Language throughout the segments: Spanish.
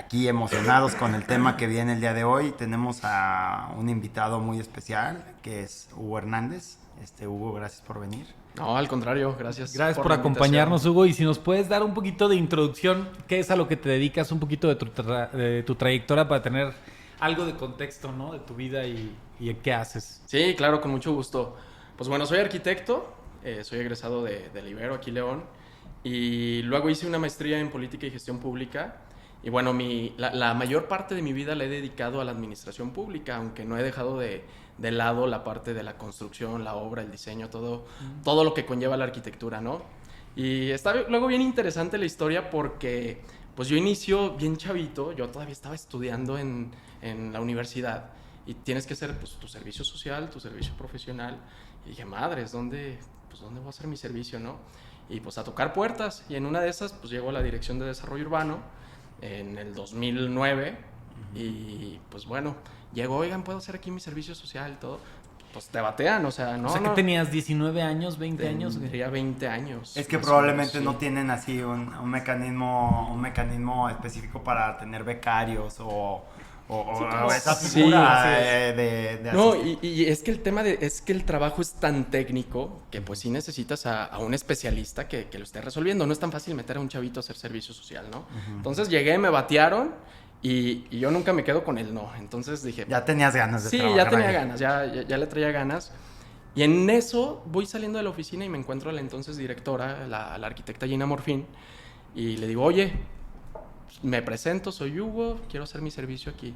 aquí emocionados con el tema que viene el día de hoy. Tenemos a un invitado muy especial, que es Hugo Hernández. Hugo, gracias por venir. No, al contrario, gracias. Gracias por la acompañarnos, Hugo. Y si nos puedes dar un poquito de introducción, ¿qué es a lo que te dedicas? Un poquito de tu trayectoria para tener algo de contexto, ¿no? De tu vida y qué haces. Sí, claro, con mucho gusto. Pues bueno, soy arquitecto, soy egresado del Ibero, aquí León, y luego hice una maestría en política y gestión pública. Y bueno, la mayor parte de mi vida la he dedicado a la administración pública, aunque no he dejado de lado la parte de la construcción, la obra, el diseño, todo lo que conlleva la arquitectura, ¿no? Y está luego bien interesante la historia porque pues yo inicio bien chavito, yo todavía estaba estudiando en la universidad y tienes que hacer pues, tu servicio social, tu servicio profesional. Y dije, madres, ¿dónde voy a hacer mi servicio, no? Y pues a tocar puertas. Y en una de esas pues llego a la Dirección de Desarrollo Urbano en el 2009 y pues bueno, llego, oigan, ¿puedo hacer aquí mi servicio social y todo? Pues te batean, o sea, no. O sea, que tenías 19 años, 20 años. Tendría 20 años. Es que probablemente sí. No tienen así un mecanismo específico para tener becarios o esa figura de no, y es que el tema es que el trabajo es tan técnico que pues sí necesitas a un especialista que lo esté resolviendo. No es tan fácil meter a un chavito a hacer servicio social, ¿no? Uh-huh. Entonces llegué, me batearon y yo nunca me quedo con el no. Entonces dije... Ya tenías ganas de trabajar. Sí, ya tenía ganas, ya le traía ganas. Y en eso voy saliendo de la oficina y me encuentro a la entonces directora, la arquitecta Gina Morfín, y le digo, oye, me presento, soy Hugo, quiero hacer mi servicio aquí.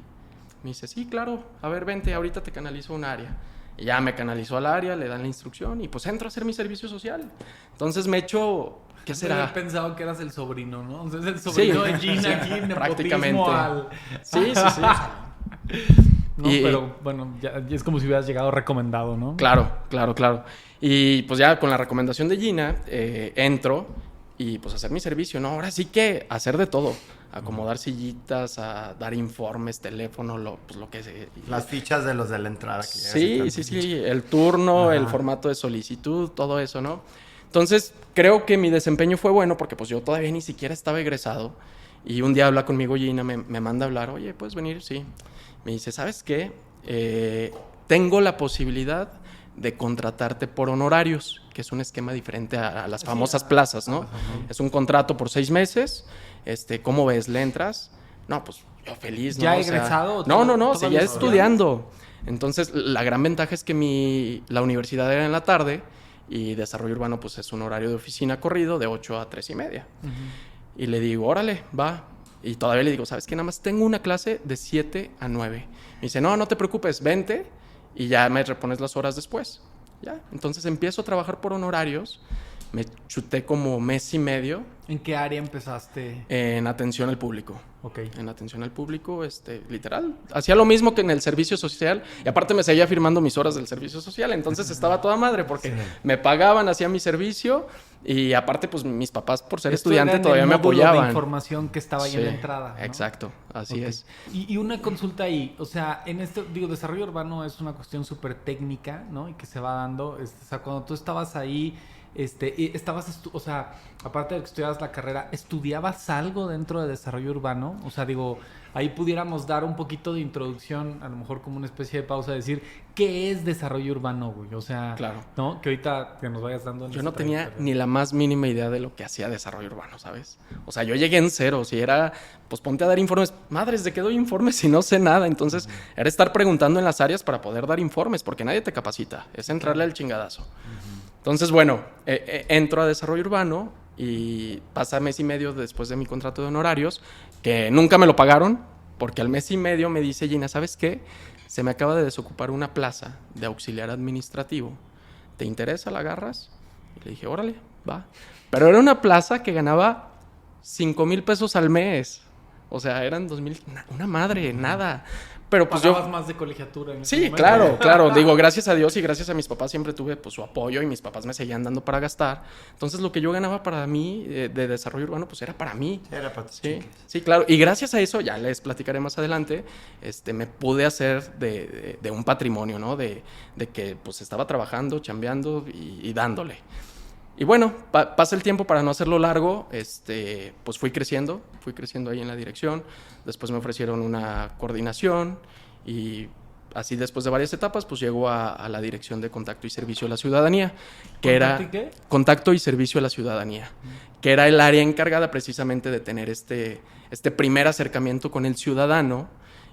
Me dice, sí, claro, a ver, vente, ahorita te canalizo a un área. Y ya me canalizó al área, le dan la instrucción y pues entro a hacer mi servicio social. Entonces me echo, ¿qué será? He pensado que eras el sobrino, ¿no? Entonces el sobrino de Gina aquí, prácticamente. Sí. No, pero bueno, ya es como si hubieras llegado recomendado, ¿no? Claro. Y pues ya con la recomendación de Gina, entro y pues hacer mi servicio, ¿no? Ahora sí que hacer de todo. Acomodar sillitas, a dar informes, teléfono, lo que se... Las fichas de los de la entrada. Que sí, el turno, el formato de solicitud, todo eso, ¿no? Entonces, creo que mi desempeño fue bueno porque pues yo todavía ni siquiera estaba egresado y un día habla conmigo Gina, me manda a hablar, oye, ¿puedes venir? Sí. Me dice, ¿sabes qué? Tengo la posibilidad de contratarte por honorarios, que es un esquema diferente a las famosas plazas, ¿no? Es un contrato por 6 meses. ¿Cómo ves? ¿Le entras? No, pues yo feliz, ¿no? ¿Ya egresado? No, seguía estudiando. Entonces, la gran ventaja es que la universidad era en la tarde y Desarrollo Urbano, pues es un horario de oficina corrido de 8 a 3:30. Uh-huh. Y le digo, órale, va. Y todavía le digo, ¿sabes qué? Nada más tengo una clase de 7 a 9. Me dice, no te preocupes, vente y ya me repones las horas después. Ya, entonces empiezo a trabajar por honorarios. Me chuté como mes y medio. ¿En qué área empezaste? En atención al público. Ok. En atención al público, literal. Hacía lo mismo que en el servicio social. Y aparte me seguía firmando mis horas del servicio social. Entonces estaba toda madre porque me pagaban, hacía mi servicio. Y aparte, pues mis papás, por ser estudiante, todavía me apoyaban. De información que estaba ahí en la entrada, ¿no? Exacto, así es. Y una consulta ahí. O sea, en desarrollo urbano es una cuestión súper técnica, ¿no? Y que se va dando. O sea, cuando tú estabas ahí... o sea, aparte de que estudiabas la carrera, ¿estudiabas algo dentro de desarrollo urbano? O sea, ahí pudiéramos dar un poquito de introducción, a lo mejor como una especie de pausa, decir, ¿qué es desarrollo urbano, güey? O sea, claro. ¿no? Que ahorita que nos vayas dando... Yo no tenía ni la más mínima idea de lo que hacía desarrollo urbano, ¿sabes? O sea, yo llegué en cero, si era, pues ponte a dar informes. Madres, ¿de qué doy informes si no sé nada? Entonces, era estar preguntando en las áreas para poder dar informes, porque nadie te capacita, es entrarle al chingadazo. Entonces, bueno, entro a desarrollo urbano y pasa mes y medio después de mi contrato de honorarios, que nunca me lo pagaron, porque al mes y medio me dice Gina, ¿sabes qué? Se me acaba de desocupar una plaza de auxiliar administrativo. ¿Te interesa? ¿La agarras? Y le dije, órale, va. Pero era una plaza que ganaba 5,000 pesos al mes. O sea, eran 2,000, una madre, nada. Pero pues ¿pagabas más de colegiatura en ese momento? Claro. Digo, gracias a Dios y gracias a mis papás siempre tuve pues su apoyo y mis papás me seguían dando para gastar. Entonces, lo que yo ganaba para mí de desarrollo urbano, pues era para mí. Era para tus sí, claro. Y gracias a eso, ya les platicaré más adelante, me pude hacer de un patrimonio, ¿no? De que pues estaba trabajando, chambeando y dándole. Y bueno, pasa el tiempo, para no hacerlo largo, pues fui creciendo ahí en la dirección. Después me ofrecieron una coordinación y así después de varias etapas, pues llego a la dirección de Contacto y Servicio a la Ciudadanía, que era ¿Qué? Contacto y Servicio a la Ciudadanía, que era el área encargada precisamente de tener este primer acercamiento con el ciudadano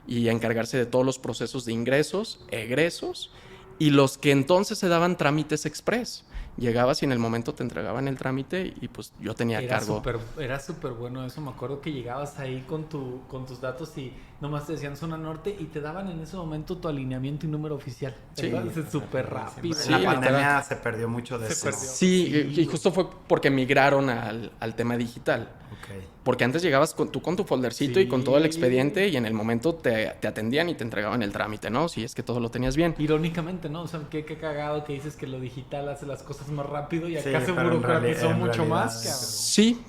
y encargarse de todos los procesos de ingresos, egresos y los que entonces se daban trámites express. Llegabas y en el momento te entregaban el trámite y pues yo tenía cargo. Era súper bueno eso. Me acuerdo que llegabas ahí con tus datos y nomás te decían zona norte y te daban en ese momento tu alineamiento y número oficial. Sí. Es súper rápido. En la pandemia se perdió mucho de eso. Sí, y justo fue porque migraron al tema digital. Okay. Porque antes llegabas con tu foldercito y con todo el expediente y en el momento te atendían y te entregaban el trámite, ¿no? Si es que todo lo tenías bien. Irónicamente, ¿no? O sea, qué cagado que dices que lo digital hace las cosas más rápido y acá Sí, se burocratizó mucho más, cabrón.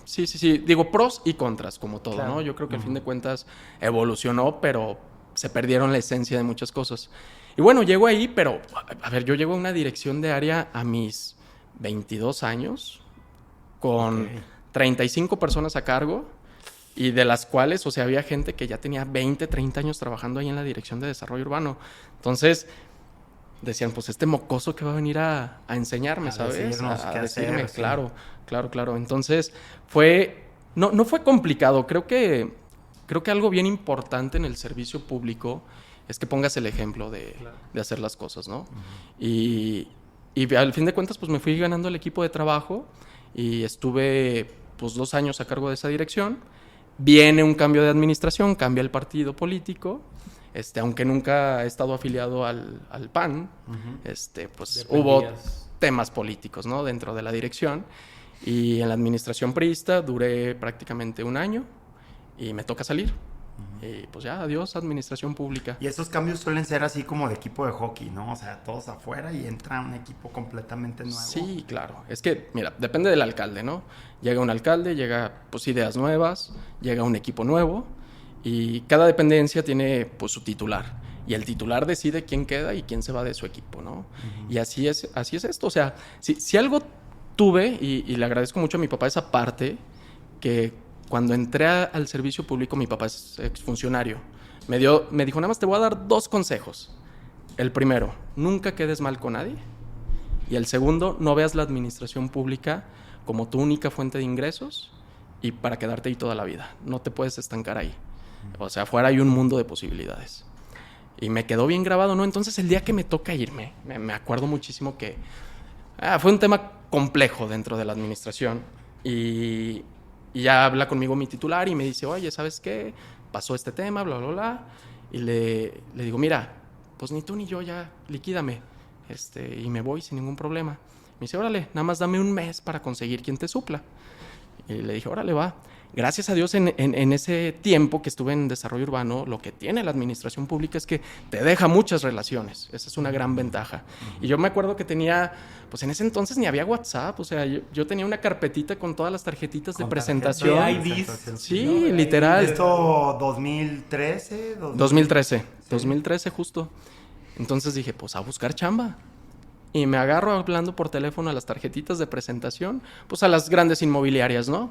Sí. Digo, pros y contras, como todo, Claro. ¿no? Yo creo que al fin de cuentas evolucionó, pero se perdieron la esencia de muchas cosas. Y bueno, llego ahí, pero, a ver, yo llego a una dirección de área a mis 22 años con 35 personas a cargo y de las cuales, o sea, había gente que ya tenía 20, 30 años trabajando ahí en la Dirección de Desarrollo Urbano. Entonces, decían, pues este mocoso que va a venir a enseñarme, ¿sabes? A decirme, hacer, claro. Entonces, no fue complicado. Creo que algo bien importante en el servicio público es que pongas el ejemplo de hacer las cosas, ¿no? Y al fin de cuentas, pues me fui ganando el equipo de trabajo y estuve, pues, 2 años a cargo de esa dirección. Viene un cambio de administración, cambia el partido político. Aunque nunca he estado afiliado al PAN, pues hubo temas políticos, ¿no? Dentro de la dirección. Y en la administración priista duré prácticamente 1 año y me toca salir. Y pues ya, adiós, administración pública. Y esos cambios suelen ser así como de equipo de hockey, ¿no? O sea, todos afuera y entra un equipo completamente nuevo. Sí, claro. Es que, mira, depende del alcalde, ¿no? Llega un alcalde, llega pues ideas nuevas, llega un equipo nuevo y cada dependencia tiene pues su titular. Y el titular decide quién queda y quién se va de su equipo, ¿no? Y así es esto. O sea, si algo tuve, y le agradezco mucho a mi papá esa parte, que cuando entré al servicio público, mi papá es exfuncionario. Me dijo, nada más te voy a dar 2 consejos. El primero, nunca quedes mal con nadie. Y el segundo, no veas la administración pública como tu única fuente de ingresos y para quedarte ahí toda la vida. No te puedes estancar ahí. O sea, afuera hay un mundo de posibilidades. Y me quedó bien grabado, ¿no? Entonces, el día que me toca irme, me acuerdo muchísimo que fue un tema complejo dentro de la administración. Y ya habla conmigo mi titular y me dice, oye, ¿sabes qué? Pasó este tema, bla, bla, bla. Y le digo, mira, pues ni tú ni yo, ya liquídame. Y me voy sin ningún problema. Me dice, órale, nada más dame 1 mes para conseguir quien te supla. Y le dije, órale, va. Gracias a Dios, en ese tiempo que estuve en desarrollo urbano, lo que tiene la administración pública es que te deja muchas relaciones. Esa es una gran ventaja. Y yo me acuerdo que tenía, pues en ese entonces ni había WhatsApp. O sea, yo tenía una carpetita con todas las tarjetitas de presentación. De IDs. Sí, ¿no? literal. ¿Esto 2013? 2013 justo. Entonces dije, pues a buscar chamba. Y me agarro hablando por teléfono a las tarjetitas de presentación, pues a las grandes inmobiliarias, ¿no?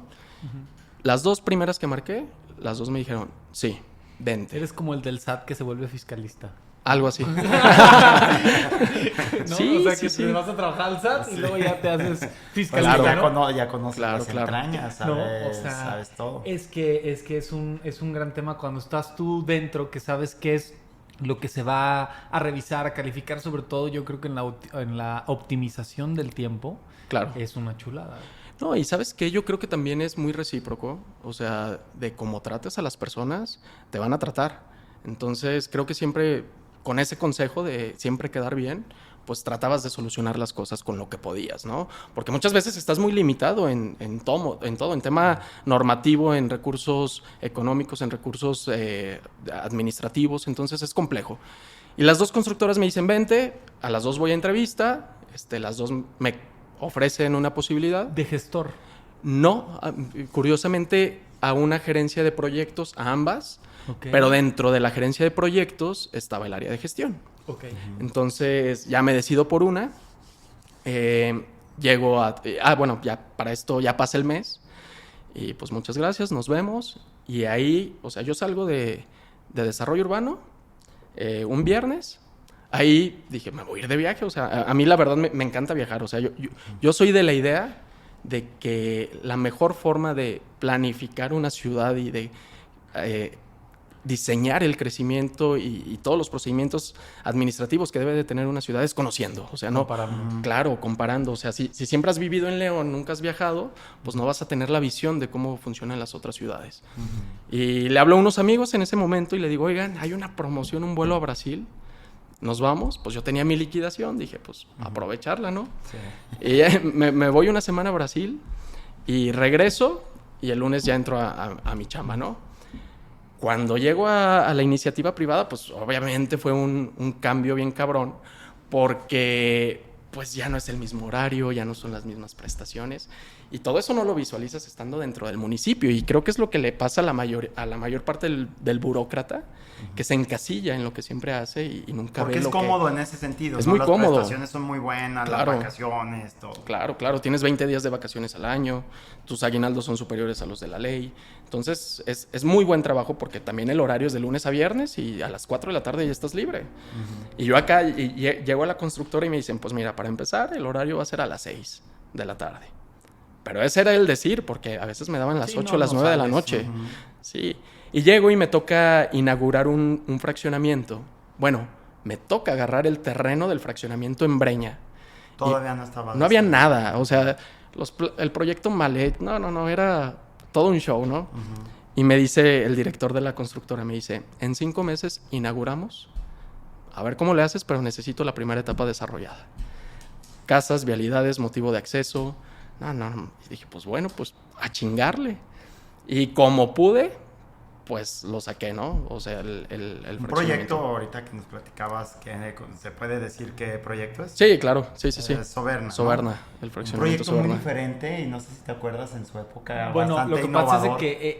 Las 2 primeras que marqué, las 2 me dijeron, sí, vente. Eres como el del SAT que se vuelve fiscalista. Algo así. ¿No? Sí, o sea, sí, que sí. te vas a trabajar al SAT y luego ya te haces fiscalista, Claro, ¿no? ya conoces las entrañas, sabes, No, o sea, sabes todo. Es que es un gran tema cuando estás tú dentro, que sabes qué es lo que se va a revisar, a calificar, sobre todo yo creo que en la optimización del tiempo. Claro. Es una chulada. No, y ¿sabes qué? Yo creo que también es muy recíproco. O sea, de cómo trates a las personas, te van a tratar. Entonces, creo que siempre, con ese consejo de siempre quedar bien, pues tratabas de solucionar las cosas con lo que podías, ¿no? Porque muchas veces estás muy limitado en todo, en tema normativo, en recursos económicos, en recursos administrativos, entonces es complejo. Y las 2 constructoras me dicen, vente, a las 2 voy a entrevista, las 2 me ofrecen una posibilidad. ¿De gestor? No, curiosamente a una gerencia de proyectos, a ambas, Okay. Pero dentro de la gerencia de proyectos estaba el área de gestión. Okay. Entonces ya me decido por una. llego a... bueno, ya para esto ya pasa el mes. Y pues muchas gracias, nos vemos. Y ahí, o sea, yo salgo de desarrollo urbano un viernes. Ahí dije, me voy a ir de viaje. O sea, a mí la verdad me encanta viajar. O sea, yo soy de la idea de que la mejor forma de planificar una ciudad y de diseñar el crecimiento y todos los procedimientos administrativos que debe de tener una ciudad es conociendo. O sea, no, claro, comparando. O sea, si siempre has vivido en León, nunca has viajado, pues no vas a tener la visión de cómo funcionan las otras ciudades. Y le hablo a unos amigos en ese momento y le digo, oigan, hay una promoción, un vuelo a Brasil. Nos vamos, pues yo tenía mi liquidación, dije, pues aprovecharla, ¿no? Sí. Y me voy una semana a Brasil y regreso y el lunes ya entro a mi chamba, ¿no? Cuando llego a la iniciativa privada, pues obviamente fue un cambio bien cabrón porque pues ya no es el mismo horario, ya no son las mismas prestaciones y todo eso no lo visualizas estando dentro del municipio y creo que es lo que le pasa a la mayor parte del burócrata que se encasilla en lo que siempre hace y nunca porque ve lo que... Porque es cómodo en ese sentido, es ¿no? muy Las cómodo. Las prestaciones son muy buenas, claro. Las vacaciones, todo. Claro, tienes 20 días de vacaciones al año, tus aguinaldos son superiores a los de la ley, entonces es muy buen trabajo porque también el horario es de lunes a viernes y a las 4 de la tarde ya estás libre. Y yo acá llego a la constructora y me dicen, pues mira, para empezar el horario va a ser a las 6 de la tarde. Pero ese era el decir, porque a veces me daban las 8 o las 9 de la noche. Sí. Y llego y me toca inaugurar un fraccionamiento. Bueno, me toca agarrar el terreno del fraccionamiento en Breña. Todavía no estaba... No había nada. O sea, el proyecto Malet... No, era todo un show, ¿no? Y me dice el director de la constructora, me dice, en 5 meses inauguramos. A ver cómo le haces, pero necesito la primera etapa desarrollada. Casas, vialidades, motivo de acceso... No. Y dije, pues bueno, pues a chingarle. Y como pude, pues lo saqué, ¿no? O sea, el un proyecto, ahorita que nos platicabas, que ¿se puede decir qué proyecto es? Sí, claro, sí. Soberna. Soberna, ¿no? El fraccionamiento un proyecto Soberna. Muy diferente y no sé si te acuerdas en su época. Bueno, lo que innovador. pasa es que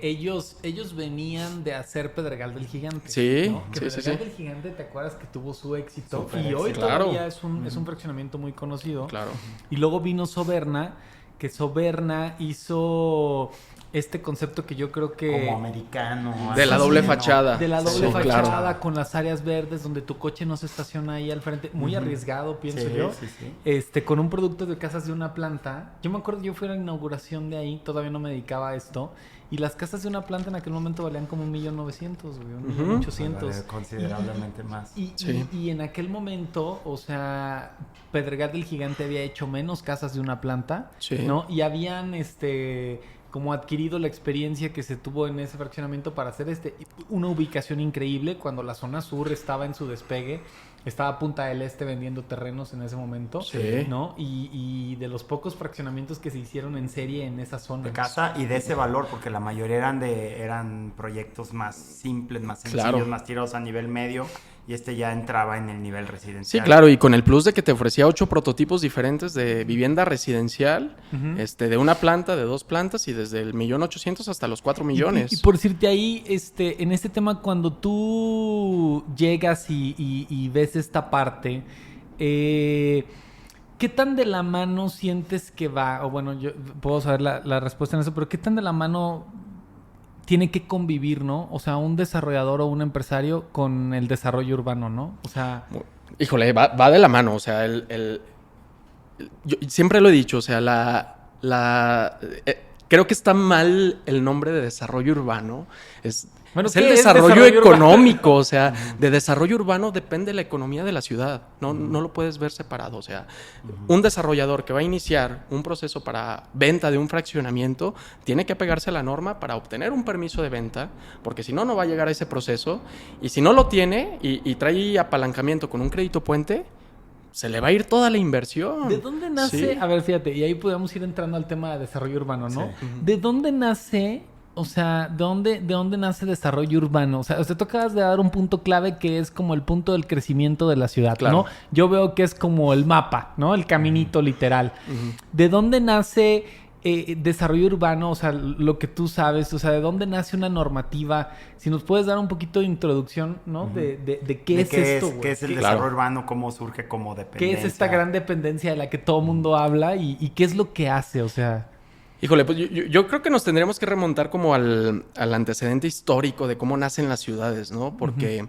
ellos venían de hacer Pedregal del Gigante. Sí, ¿no? Que sí. Pedregal del Gigante, ¿te acuerdas que tuvo su éxito? Super y hoy éxito. todavía es un fraccionamiento muy conocido. Claro. Y luego vino Soberna, que Soberna hizo este concepto que yo creo que... Como americano. De la doble fachada. De la doble fachada, claro. con las áreas verdes, donde tu coche no se estaciona ahí al frente. Muy arriesgado, pienso yo. Sí. Con un producto de casas de una planta. Yo me acuerdo, yo fui a la inauguración de ahí, todavía no me dedicaba a esto. Y las casas de una planta en aquel momento valían como 1,900,000, güey, 1,800,000. Considerablemente más. Y en aquel momento, o sea, Pedregal del Gigante había hecho menos casas de una planta, ¿no? Y habían, como adquirido la experiencia que se tuvo en ese fraccionamiento para hacer una ubicación increíble cuando la zona sur estaba en su despegue. Estaba Punta del Este vendiendo terrenos en ese momento, ¿no? Y de los pocos fraccionamientos que se hicieron en serie en esa zona. De casa y de ese valor, porque la mayoría eran proyectos más simples, más sencillos, más tirados a nivel medio. Y ya entraba en el nivel residencial. Sí, claro, y con el plus de que te ofrecía 8 prototipos diferentes de vivienda residencial, de una planta, de 2 plantas, y desde el 1,800,000 hasta los 4 millones. Y por decirte ahí, en este tema, cuando tú llegas y ves esta parte, ¿qué tan de la mano sientes que va? O bueno, yo puedo saber la respuesta en eso, pero ¿qué tan de la mano tiene que convivir, ¿no? O sea, un desarrollador o un empresario con el desarrollo urbano, ¿no? O sea... Híjole, va de la mano. O sea, yo siempre lo he dicho, o sea, creo que está mal el nombre de desarrollo urbano. Es el desarrollo económico, o sea, de desarrollo urbano depende la economía de la ciudad, no lo puedes ver separado, o sea, un desarrollador que va a iniciar un proceso para venta de un fraccionamiento tiene que apegarse a la norma para obtener un permiso de venta, porque si no, no va a llegar a ese proceso, y si no lo tiene y trae apalancamiento con un crédito puente, se le va a ir toda la inversión. ¿De dónde nace? Sí. A ver, fíjate, y ahí podemos ir entrando al tema de desarrollo urbano, ¿no? Sí. ¿De dónde nace? O sea, ¿de dónde nace desarrollo urbano? O sea, usted acabas de dar un punto clave que es como el punto del crecimiento de la ciudad, claro. ¿no? Yo veo que es como el mapa, ¿no? El caminito literal. ¿De dónde nace desarrollo urbano, o sea, lo que tú sabes, o sea, ¿de dónde nace una normativa? Si nos puedes dar un poquito de introducción, ¿no? De qué es esto, güey. ¿Qué es el desarrollo urbano? ¿Cómo surge como dependencia? ¿Qué es esta gran dependencia de la que todo mundo habla? ¿Y qué es lo que hace? O sea... Híjole, pues yo creo que nos tendríamos que remontar como al antecedente histórico de cómo nacen las ciudades, ¿no? Porque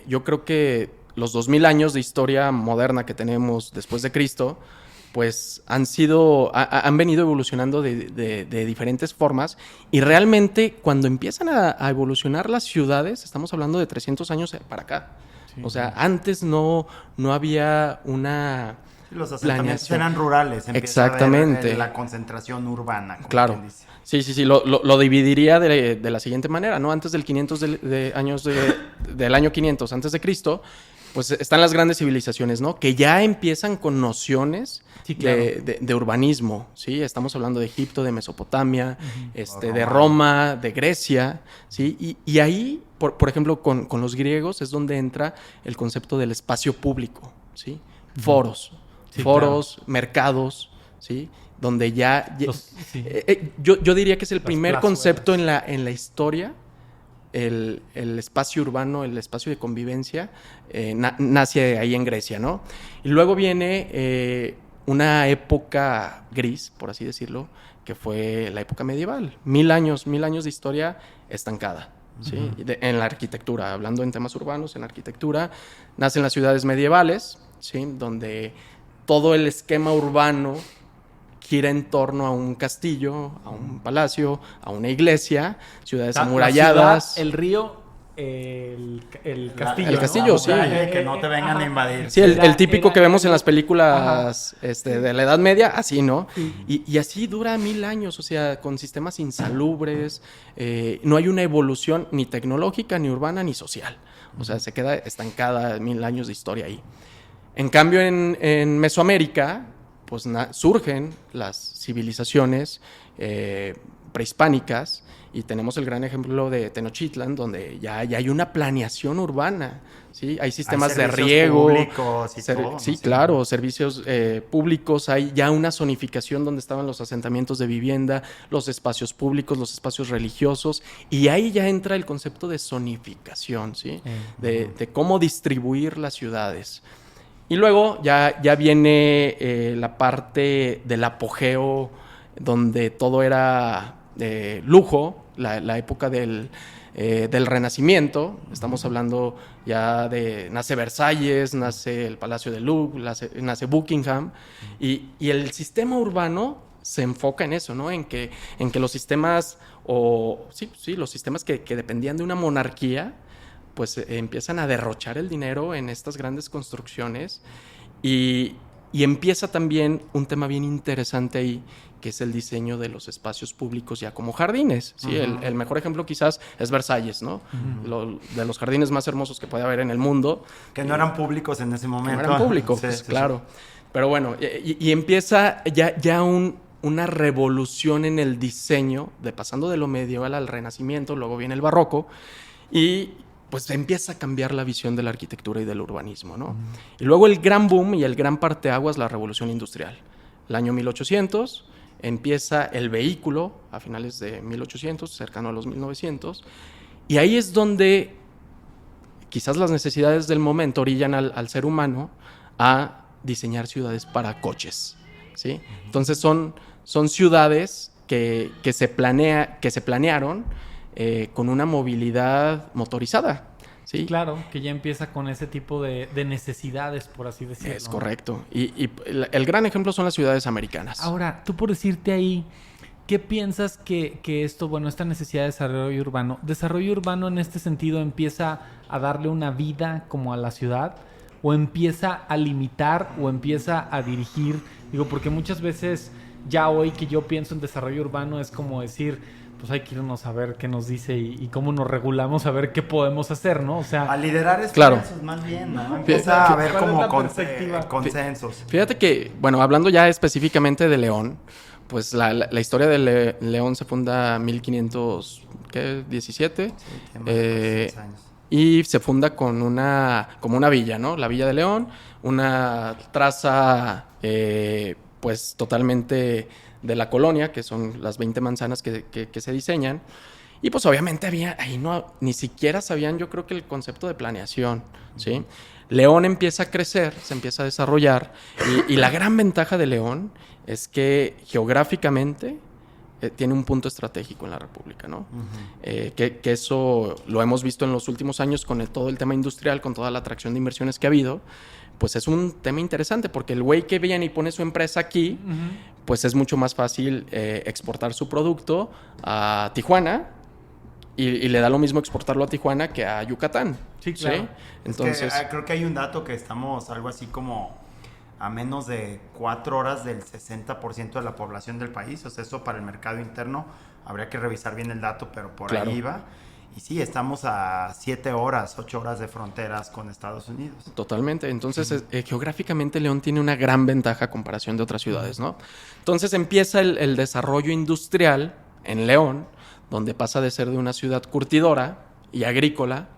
yo creo que los 2000 años de historia moderna que tenemos después de Cristo, pues han venido evolucionando de diferentes formas, y realmente cuando empiezan a evolucionar las ciudades, estamos hablando de 300 años para acá. Sí. O sea, antes no había una... Los asentamientos eran rurales. Exactamente. A ver, la concentración urbana. Claro. Sí. Lo dividiría de la siguiente manera, ¿no? Antes del 500 del año 500 antes de Cristo, pues están las grandes civilizaciones, ¿no? Que ya empiezan con nociones de urbanismo, ¿sí? Estamos hablando de Egipto, de Mesopotamia, de Roma, de Grecia, ¿sí? Y ahí, por ejemplo, con los griegos es donde entra el concepto del espacio público, ¿sí? Foros. Sí, foros, claro. Mercados, ¿sí? Donde yo diría que es el primer concepto en la historia, el espacio urbano, el espacio de convivencia, nace ahí en Grecia, ¿no? Y luego viene una época gris, por así decirlo, que fue la época medieval. 1000 años de historia estancada. ¿Sí? En la arquitectura, hablando en temas urbanos, en arquitectura, nacen las ciudades medievales, ¿sí? Donde todo el esquema urbano gira en torno a un castillo, a un palacio, a una iglesia, ciudades amuralladas. La ciudad, el río, el castillo. El castillo, sí. Que no te vengan a invadir. Sí, el típico que vemos en las películas de la Edad Media, así, ¿no? Sí. Y así dura 1000 años, o sea, con sistemas insalubres. No hay una evolución ni tecnológica, ni urbana, ni social. O sea, se queda estancada 1000 años de historia ahí. En cambio, en Mesoamérica, pues surgen las civilizaciones prehispánicas, y tenemos el gran ejemplo de Tenochtitlan, donde ya hay una planeación urbana, ¿sí? Hay sistemas de riego. Públicos y todo, sí, claro, servicios públicos. Hay ya una zonificación donde estaban los asentamientos de vivienda, los espacios públicos, los espacios religiosos, y ahí ya entra el concepto de zonificación, ¿sí? De cómo distribuir las ciudades. Y luego ya viene la parte del apogeo, donde todo era lujo, la época del Renacimiento. Estamos hablando ya nace Versalles, nace el Palacio de Louvre, nace Buckingham, y el sistema urbano se enfoca en eso, ¿no? En que los sistemas, los sistemas que dependían de una monarquía, pues empiezan a derrochar el dinero en estas grandes construcciones, y empieza también un tema bien interesante ahí, que es el diseño de los espacios públicos ya como jardines, ¿sí? El mejor ejemplo quizás es Versalles, ¿no? De los jardines más hermosos que puede haber en el mundo. Que no eran públicos en ese momento. Que no eran públicos, sí, claro. Sí. Pero bueno, y empieza ya una revolución en el diseño, pasando de lo medieval al Renacimiento, luego viene el Barroco, y pues empieza a cambiar la visión de la arquitectura y del urbanismo, ¿no? Y luego el gran boom y el gran parteaguas, la revolución industrial. El año 1800 empieza el vehículo, a finales de 1800, cercano a los 1900, y ahí es donde quizás las necesidades del momento orillan al ser humano a diseñar ciudades para coches, ¿sí? Entonces son ciudades que se planearon con una movilidad motorizada, ¿sí? Claro, que ya empieza con ese tipo de necesidades, por así decirlo. Es correcto. Y el gran ejemplo son las ciudades americanas. Ahora, tú por decirte ahí, ¿qué piensas que esto, esta necesidad de desarrollo urbano en este sentido empieza a darle una vida como a la ciudad, o empieza a limitar, o empieza a dirigir? Digo, porque muchas veces ya hoy que yo pienso en desarrollo urbano es como decir, pues hay que irnos a ver qué nos dice y cómo nos regulamos, a ver qué podemos hacer, ¿no? O sea, a liderar esfuerzos más bien, ¿no? Empieza a ver como consensos. Fíjate que, hablando ya específicamente de León, pues la historia de León se funda en 1517. Sí, años. Y se funda como una villa, ¿no? La Villa de León, una traza pues totalmente de la colonia, que son las 20 manzanas que se diseñan. Y pues obviamente ahí ni siquiera sabían, yo creo que el concepto de planeación, ¿sí? León empieza a crecer, se empieza a desarrollar, y la gran ventaja de León es que geográficamente tiene un punto estratégico en la República, ¿no? Que eso lo hemos visto en los últimos años con todo el tema industrial, con toda la atracción de inversiones que ha habido. Pues es un tema interesante, porque el güey que viene y pone su empresa aquí, pues es mucho más fácil exportar su producto a Tijuana, y le da lo mismo exportarlo a Tijuana que a Yucatán. Sí, claro. ¿Sí? Entonces, creo que hay un dato que estamos algo así como a menos de 4 horas del 60% de la población del país. O sea, eso para el mercado interno habría que revisar bien el dato, pero por ahí va. Y sí, estamos a 7 horas, 8 horas de fronteras con Estados Unidos. Totalmente. Entonces, geográficamente León tiene una gran ventaja a comparación de otras ciudades, ¿no? Entonces empieza el desarrollo industrial en León, donde pasa de ser de una ciudad curtidora y agrícola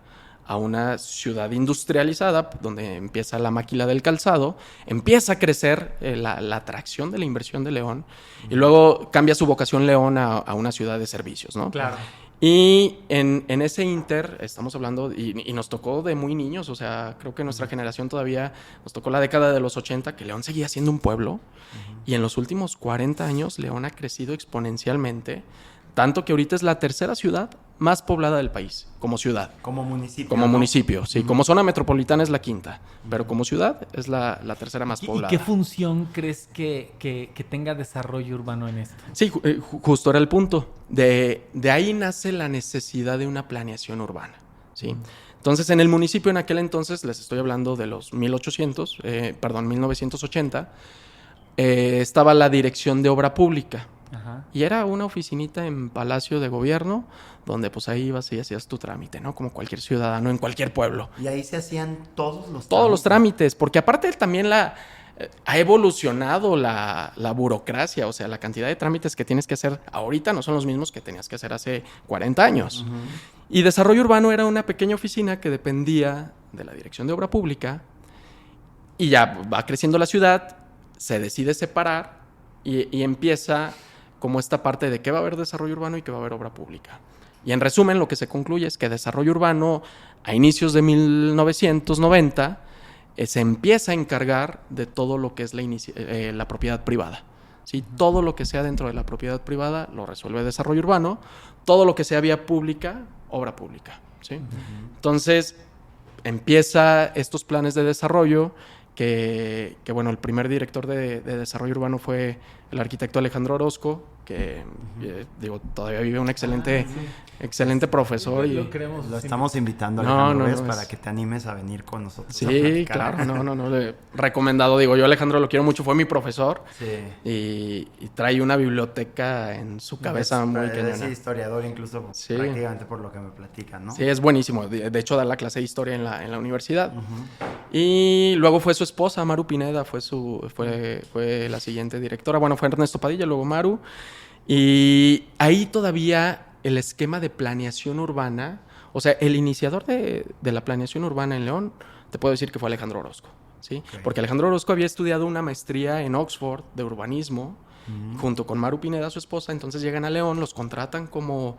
a una ciudad industrializada, donde empieza la máquina del calzado, empieza a crecer la atracción de la inversión de León, y luego cambia su vocación León a una ciudad de servicios, ¿no? Claro. Y en ese inter, estamos hablando, y nos tocó de muy niños, o sea, creo que nuestra generación todavía nos tocó la década de los 80, que León seguía siendo un pueblo, y en los últimos 40 años León ha crecido exponencialmente, tanto que ahorita es la tercera ciudad más poblada del país, como ciudad. Como municipio. Como municipio, sí. Como zona metropolitana es la quinta, pero como ciudad es la tercera más poblada. ¿Y qué función crees que tenga desarrollo urbano en esto? Sí, justo era el punto. De ahí nace la necesidad de una planeación urbana, ¿sí? Entonces, en el municipio en aquel entonces, les estoy hablando de los 1980, estaba la Dirección de Obra Pública. Ajá. Y era una oficinita en Palacio de Gobierno, donde pues ahí ibas y hacías tu trámite, ¿no? Como cualquier ciudadano en cualquier pueblo. Y ahí se hacían todos los trámites, porque aparte también ha evolucionado la burocracia, o sea, la cantidad de trámites que tienes que hacer ahorita no son los mismos que tenías que hacer hace 40 años. Y Desarrollo Urbano era una pequeña oficina que dependía de la Dirección de Obra Pública, y ya va creciendo la ciudad, se decide separar y empieza como esta parte de qué va a haber desarrollo urbano y qué va a haber obra pública. Y en resumen, lo que se concluye es que desarrollo urbano, a inicios de 1990, se empieza a encargar de todo lo que es la propiedad privada. ¿Sí? Todo lo que sea dentro de la propiedad privada lo resuelve desarrollo urbano, todo lo que sea vía pública, obra pública. ¿Sí? Entonces, empieza estos planes de desarrollo que bueno, el primer director de desarrollo urbano fue el arquitecto Alejandro Orozco, que todavía vive un excelente profesor. Lo queremos. Lo estamos invitando, Alejandro, para que te animes a venir con nosotros. Sí, claro, recomendado, yo Alejandro lo quiero mucho, fue mi profesor. Sí. Y trae una biblioteca en su cabeza muy cañona. Es historiador incluso, prácticamente por lo que me platican, ¿no? Sí, es buenísimo, de hecho da la clase de historia en la universidad. Y luego fue su esposa, Maru Pineda, fue la siguiente directora. Bueno, fue Ernesto Padilla, luego Maru. Y ahí todavía el esquema de planeación urbana, o sea, el iniciador de la planeación urbana en León, te puedo decir que fue Alejandro Orozco, ¿sí? Okay. Porque Alejandro Orozco había estudiado una maestría en Oxford de urbanismo, junto con Maru Pineda, su esposa. Entonces llegan a León, los contratan como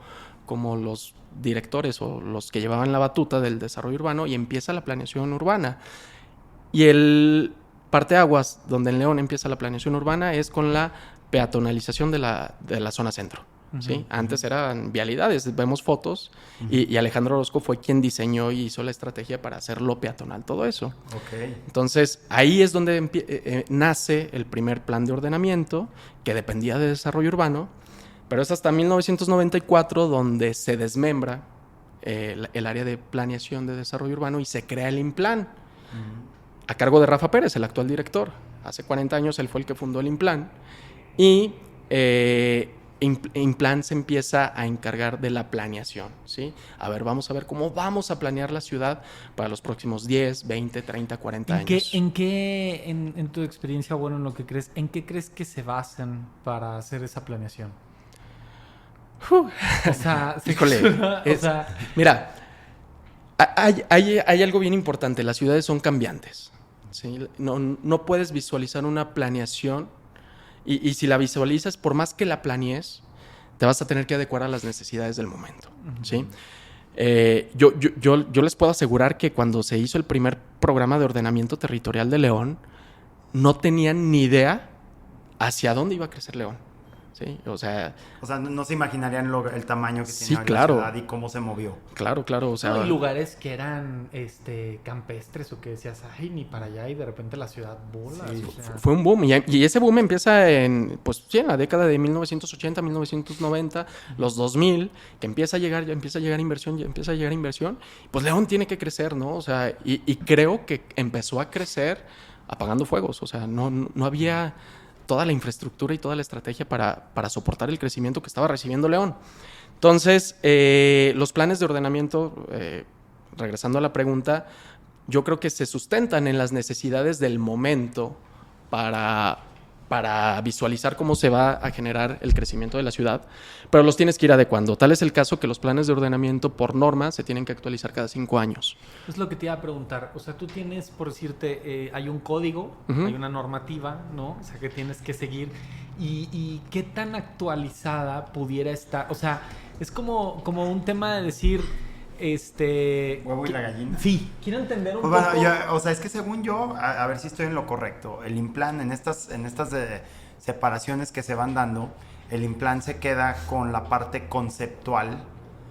los directores o los que llevaban la batuta del desarrollo urbano, y empieza la planeación urbana. Y el parteaguas donde en León empieza la planeación urbana es con la peatonalización de la zona centro. ¿Sí? Antes eran vialidades, vemos fotos, y Alejandro Orozco fue quien diseñó y hizo la estrategia para hacerlo peatonal, todo eso. Okay. Entonces, ahí es donde nace el primer plan de ordenamiento, que dependía de desarrollo urbano, pero es hasta 1994 donde se desmembra el área de planeación de desarrollo urbano y se crea el INPLAN, a cargo de Rafa Pérez, el actual director. Hace 40 años él fue el que fundó el INPLAN, y INPLAN se empieza a encargar de la planeación, ¿sí? Vamos a ver cómo vamos a planear la ciudad para los próximos 10, 20, 30, 40 años. En tu experiencia, bueno, en lo que crees, ¿en qué crees que se basan para hacer esa planeación? O sea, híjole, mira, hay algo bien importante. Las ciudades son cambiantes, ¿sí? No puedes visualizar una planeación Y si la visualizas, por más que la planees, te vas a tener que adecuar a las necesidades del momento, ¿sí? Yo les puedo asegurar que cuando se hizo el primer programa de ordenamiento territorial de León, no tenían ni idea hacia dónde iba a crecer León, ¿sí? O sea, no se imaginarían el tamaño que sí, tiene la claro. ciudad y cómo se movió. Claro, o sea... Hay lugares que eran campestres o que decías, ay, ni para allá, y de repente la ciudad bola. Sí, o sea... Fue un boom, y ese boom empieza en la década de 1980, 1990, los 2000, que empieza a llegar inversión, pues León tiene que crecer, ¿no? O sea, y creo que empezó a crecer apagando fuegos, o sea, no había toda la infraestructura y toda la estrategia para soportar el crecimiento que estaba recibiendo León. Entonces, los planes de ordenamiento, regresando a la pregunta, yo creo que se sustentan en las necesidades del momento para visualizar cómo se va a generar el crecimiento de la ciudad, pero los tienes que ir adecuando. Tal es el caso que los planes de ordenamiento, por norma, se tienen que actualizar cada 5 años. Es lo que te iba a preguntar. O sea, tú tienes, por decirte, hay un código, hay una normativa, ¿no? O sea, que tienes que seguir. ¿Y qué tan actualizada pudiera estar? O sea, es como un tema de decir... ¿Huevo y la gallina? Sí, quiero entender un poco. Bueno, es que según yo, a ver si estoy en lo correcto, el INPLAN en estas separaciones que se van dando, el INPLAN se queda con la parte conceptual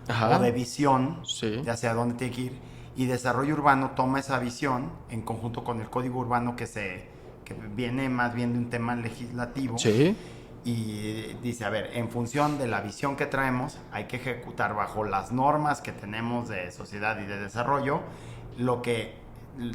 o de visión de hacia dónde tiene que ir, y desarrollo urbano toma esa visión en conjunto con el código urbano que viene más bien de un tema legislativo. Sí. Y dice, a ver, en función de la visión que traemos, hay que ejecutar bajo las normas que tenemos de sociedad y de desarrollo lo que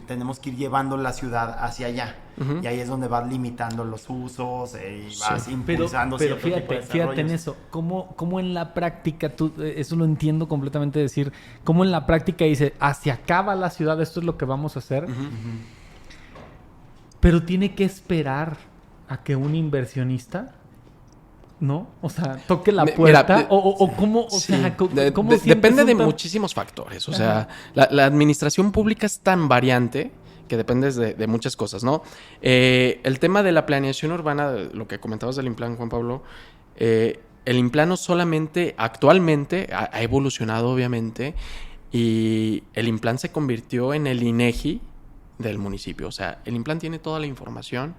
tenemos que ir llevando la ciudad hacia allá. Y ahí es donde vas limitando los usos y vas impulsando pero cierto tipo de fíjate en eso. ¿Cómo en la práctica, eso lo entiendo completamente, decir, cómo en la práctica dice, hacia acá va la ciudad, esto es lo que vamos a hacer? Pero tiene que esperar a que un inversionista... ¿no? O sea, toque la puerta. O cómo, o sea, ¿cómo depende de muchísimos factores. O sea, la administración pública es tan variante que depende de muchas cosas, ¿no? El tema de la planeación urbana, lo que comentabas del INPLAN, Juan Pablo, el INPLAN no solamente actualmente ha evolucionado, obviamente, y el INPLAN se convirtió en el INEGI del municipio. O sea, el INPLAN tiene toda la información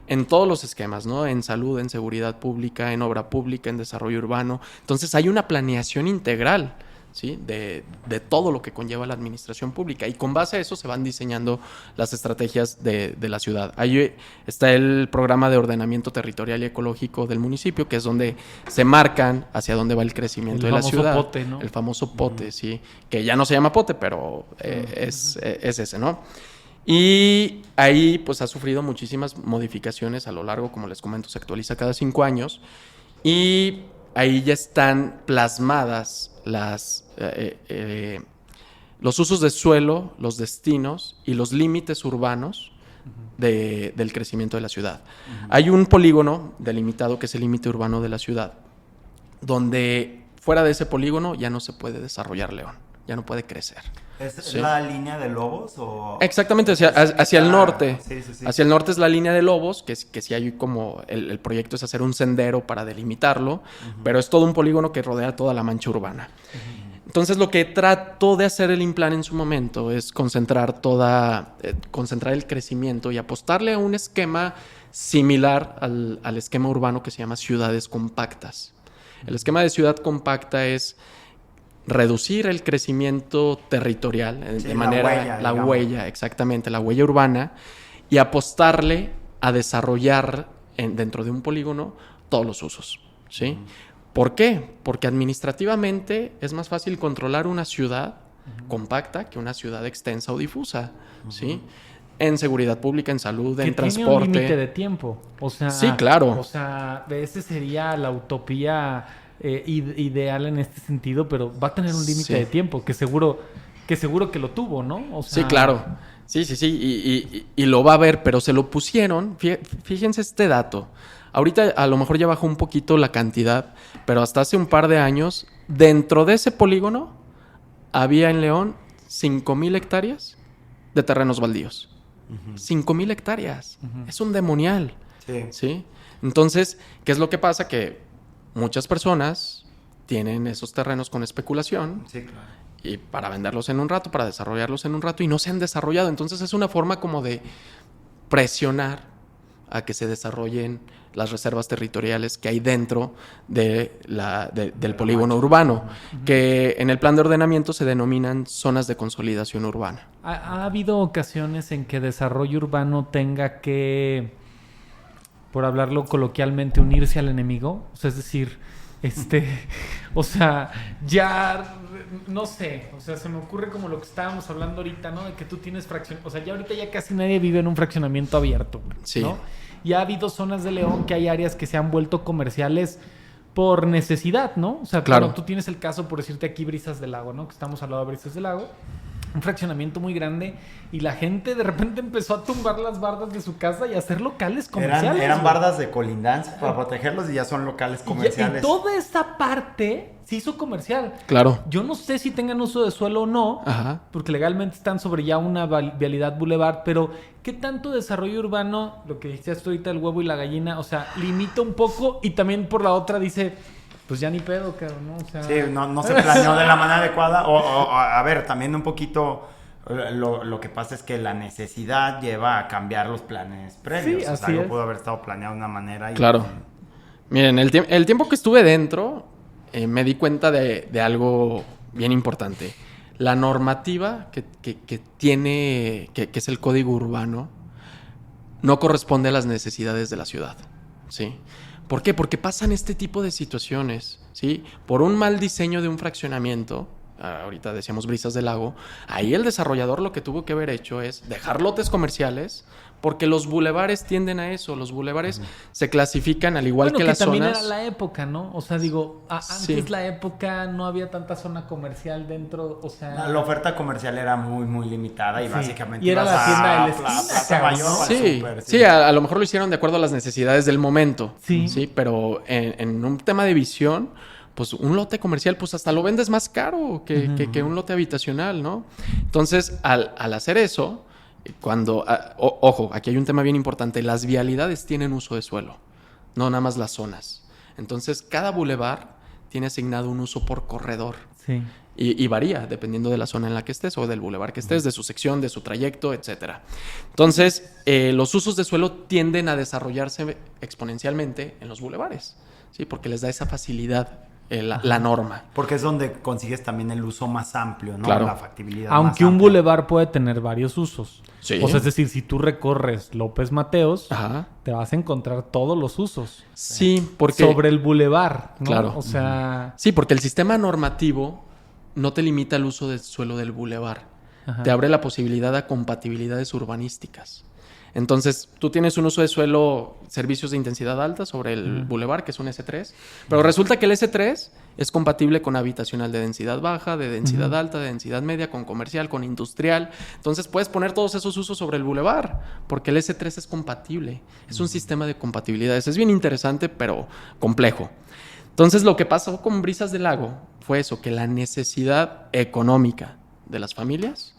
en todos los esquemas, ¿no? En salud, en seguridad pública, en obra pública, en desarrollo urbano. Entonces hay una planeación integral, ¿sí? De todo lo que conlleva la administración pública, y con base a eso se van diseñando las estrategias de la ciudad. Ahí está el programa de ordenamiento territorial y ecológico del municipio, que es donde se marcan hacia dónde va el crecimiento de la ciudad. Pote, ¿no? El famoso pote, sí, que ya no se llama pote, pero es ese, ¿no? Y ahí pues ha sufrido muchísimas modificaciones a lo largo, como les comento, se actualiza cada 5 años, y ahí ya están plasmadas los usos de suelo, los destinos y los límites urbanos del crecimiento de la ciudad. Hay un polígono delimitado que es el límite urbano de la ciudad, donde fuera de ese polígono ya no se puede desarrollar León, ya no puede crecer. ¿Es la línea de Lobos? O... Exactamente, hacia el norte. Sí. Hacia el norte es la línea de Lobos, que sí hay como... El proyecto es hacer un sendero para delimitarlo, pero es todo un polígono que rodea toda la mancha urbana. Entonces, lo que trató de hacer el INPLAN en su momento es concentrar el crecimiento y apostarle a un esquema similar al esquema urbano que se llama ciudades compactas. El esquema de ciudad compacta es reducir el crecimiento territorial de manera la huella, exactamente, la huella urbana, y apostarle a desarrollar dentro de un polígono todos los usos, ¿sí? ¿Por qué? Porque administrativamente es más fácil controlar una ciudad compacta que una ciudad extensa o difusa, ¿sí? En seguridad pública, en salud, en transporte. Tiene un límite de tiempo. O sea, sí, claro. O sea, ese sería la utopía ideal en este sentido, pero va a tener un límite de tiempo que seguro que lo tuvo, ¿no? O sea... Sí, claro. Sí. Y lo va a ver, pero se lo pusieron. Fíjense este dato. Ahorita a lo mejor ya bajó un poquito la cantidad, pero hasta hace un par de años, dentro de ese polígono, había en León 5,000 hectáreas de terrenos baldíos. 5,000 hectáreas. Es un demonial. Sí. Entonces, ¿qué es lo que pasa? Que muchas personas tienen esos terrenos con especulación. Sí, claro. Y para venderlos en un rato, para desarrollarlos en un rato, y no se han desarrollado. Entonces es una forma como de presionar a que se desarrollen las reservas territoriales que hay dentro del polígono urbano, que en el plan de ordenamiento se denominan zonas de consolidación urbana. ¿Ha habido ocasiones en que desarrollo urbano tenga que, por hablarlo coloquialmente, unirse al enemigo? O sea, es decir, o sea, ya, no sé, o sea, se me ocurre como lo que estábamos hablando ahorita, ¿no? De que tú tienes o sea, ya ahorita ya casi nadie vive en un fraccionamiento abierto, ¿no? Sí. Y ha habido zonas de León que hay áreas que se han vuelto comerciales por necesidad, ¿no? O sea, claro. Bueno, tú tienes el caso, por decirte aquí, Brisas del Lago, ¿no? Que estamos al lado de Brisas del Lago. Un fraccionamiento muy grande y la gente de repente empezó a tumbar las bardas de su casa y a hacer locales comerciales. Eran bardas de colindancia para protegerlos y ya son locales comerciales. Y toda esa parte se hizo comercial. Claro. Yo no sé si tengan uso de suelo o no, Ajá. porque legalmente están sobre ya una vialidad boulevard, pero ¿qué tanto desarrollo urbano, lo que decías tú ahorita, el huevo y la gallina, o sea, limita un poco y también por la otra dice... Pues ya ni pedo, cabrón, ¿no? O sea... Sí, no se planeó de la manera adecuada. A ver, también un poquito lo que pasa es que la necesidad lleva a cambiar los planes previos. Sí, o sea, algo pudo haber estado planeado de una manera. Claro. Miren, el tiempo que estuve dentro, me di cuenta de algo bien importante. La normativa que tiene, que es el código urbano, no corresponde a las necesidades de la ciudad, ¿sí? ¿Por qué? Porque pasan este tipo de situaciones, ¿sí? Por un mal diseño de un fraccionamiento, ahorita decíamos Brisas del Lago, ahí el desarrollador lo que tuvo que haber hecho es dejar lotes comerciales, porque los bulevares tienden a eso. Los bulevares se clasifican al igual que las zonas. Bueno, que también era la época, ¿no? O sea, digo, antes Sí. la época no había tanta zona comercial dentro, o sea... La oferta comercial era muy, muy limitada y Sí. básicamente Y era la tienda de la Plaza esquina, Mayor o al Sí, súper, sí, a lo mejor lo hicieron de acuerdo a las necesidades del momento. Sí. Pero en un tema de visión, pues un lote comercial, pues hasta lo vendes más caro que un lote habitacional, ¿no? Entonces, al hacer eso, ojo, aquí hay un tema bien importante. Las vialidades tienen uso de suelo, no nada más las zonas. Entonces, cada bulevar tiene asignado un uso por corredor. Sí. Y varía dependiendo de la zona en la que estés o del bulevar que estés, de su sección, de su trayecto, etcétera. Entonces, los usos de suelo tienden a desarrollarse exponencialmente en los bulevares, ¿sí? Porque les da esa facilidad la norma. Porque es donde consigues también el uso más amplio, ¿no? Claro. La factibilidad Aunque más un amplia. bulevar puede tener varios usos. Sí. O sea, es decir, si tú recorres López Mateos, Ajá. te vas a encontrar todos los usos. Sí, porque... Sobre el bulevar, ¿no? Claro. O sea... Sí, porque el sistema normativo no te limita el uso del suelo del bulevar. Ajá. Te abre la posibilidad a compatibilidades urbanísticas. Entonces, tú tienes un uso de suelo, servicios de intensidad alta sobre el bulevar, que es un S3, pero resulta que el S3 es compatible con habitacional de densidad baja, de densidad alta, de densidad media, con comercial, con industrial. Entonces, puedes poner todos esos usos sobre el bulevar, porque el S3 es compatible. Es un sistema de compatibilidades. Es bien interesante, pero complejo. Entonces, lo que pasó con Brisas del Lago fue eso, que la necesidad económica de las familias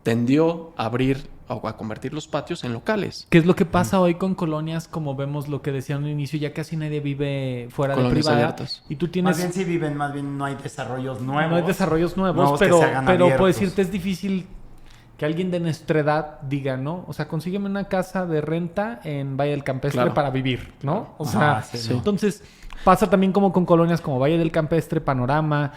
tendió a abrir o a convertir los patios en locales. ¿Qué es lo que pasa hoy con colonias? Como vemos lo que decían al inicio, ya casi nadie vive fuera de Colonias privada. abiertas. Y tú tienes... Más bien sí viven, más bien no hay desarrollos nuevos. No hay desarrollos nuevos, que pero se hagan puedo abiertos. decirte, es difícil que alguien de nuestra edad diga, ¿no? O sea, consígueme una casa de renta en Valle del Campestre Claro. para vivir, ¿no? O Ajá, sea, sí, ¿no? entonces pasa también como con colonias como Valle del Campestre, Panorama,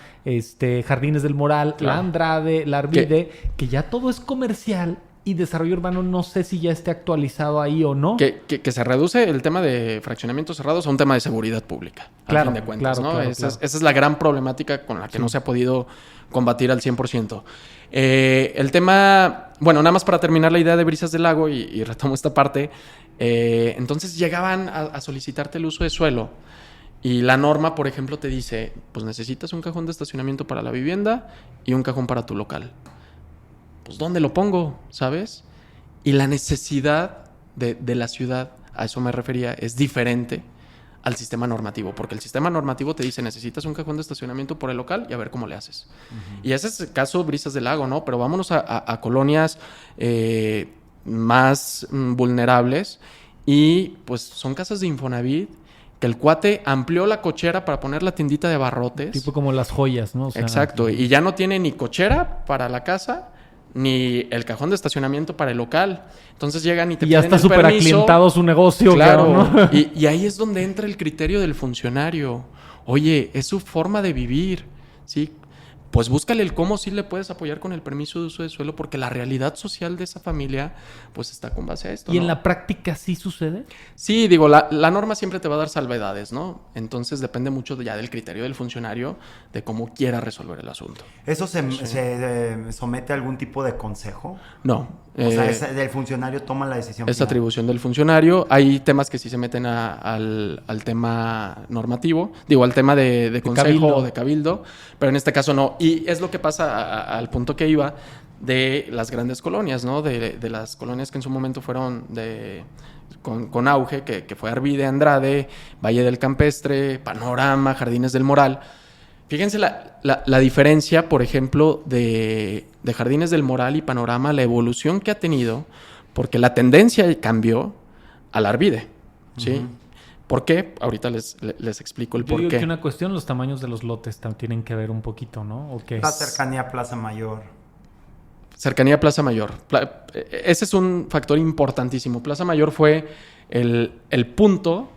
Jardines del Moral, Claro. La Andrade, La Arvide, que ya todo es comercial y desarrollo urbano no sé si ya esté actualizado ahí o no. Que se reduce el tema de fraccionamientos cerrados a un tema de seguridad pública, Claro, a fin de cuentas, claro, ¿no? claro, Esa claro. es la gran problemática con la que no se ha podido combatir al 100%. El tema, bueno, nada más para terminar la idea de Brisas del Lago y retomo esta parte, entonces llegaban a solicitarte el uso de suelo y la norma, por ejemplo, te dice, pues necesitas un cajón de estacionamiento para la vivienda y un cajón para tu local. Pues ¿dónde lo pongo? ¿Sabes? Y la necesidad de la ciudad, a eso me refería, es diferente al sistema normativo, porque el sistema normativo te dice necesitas un cajón de estacionamiento por el local y a ver cómo le haces. Y ese es el caso de Brisas del Lago, ¿no? Pero vámonos a colonias más vulnerables y pues son casas de Infonavit que el cuate amplió la cochera para poner la tiendita de abarrotes. Tipo como las joyas, ¿no? O sea, exacto, y ya no tiene ni cochera para la casa ni el cajón de estacionamiento para el local. Entonces llegan y te y ya piden está súper aclientado su negocio. Claro, ¿no? y ahí es donde entra el criterio del funcionario. Oye, es su forma de vivir, ¿sí? Pues búscale el cómo sí le puedes apoyar con el permiso de uso de suelo, porque la realidad social de esa familia pues está con base a esto, ¿Y ¿no? en la práctica sí sucede? Sí, digo, la norma siempre te va a dar salvedades, ¿no? Entonces depende mucho ya del criterio del funcionario, de cómo quiera resolver el asunto. ¿Eso se somete a algún tipo de consejo? No. O sea, el funcionario toma la decisión Es final. atribución del funcionario. Hay temas que sí se meten al tema normativo, digo, al tema de consejo cabildo. o de cabildo, pero en este caso no. Y es lo que pasa al punto que iba de las grandes colonias, ¿no? De las colonias que en su momento fueron con auge, que fue Arvide, Andrade, Valle del Campestre, Panorama, Jardines del Moral. Fíjense la diferencia, por ejemplo, de Jardines del Moral y Panorama, la evolución que ha tenido, porque la tendencia cambió al Arvide, ¿sí? Uh-huh. ¿Por qué? Ahorita les explico el Yo por digo qué. que una cuestión, los tamaños de los lotes tienen que ver un poquito, ¿no? ¿O qué? La cercanía a Plaza Mayor. Cercanía a Plaza Mayor. Ese es un factor importantísimo. Plaza Mayor fue el punto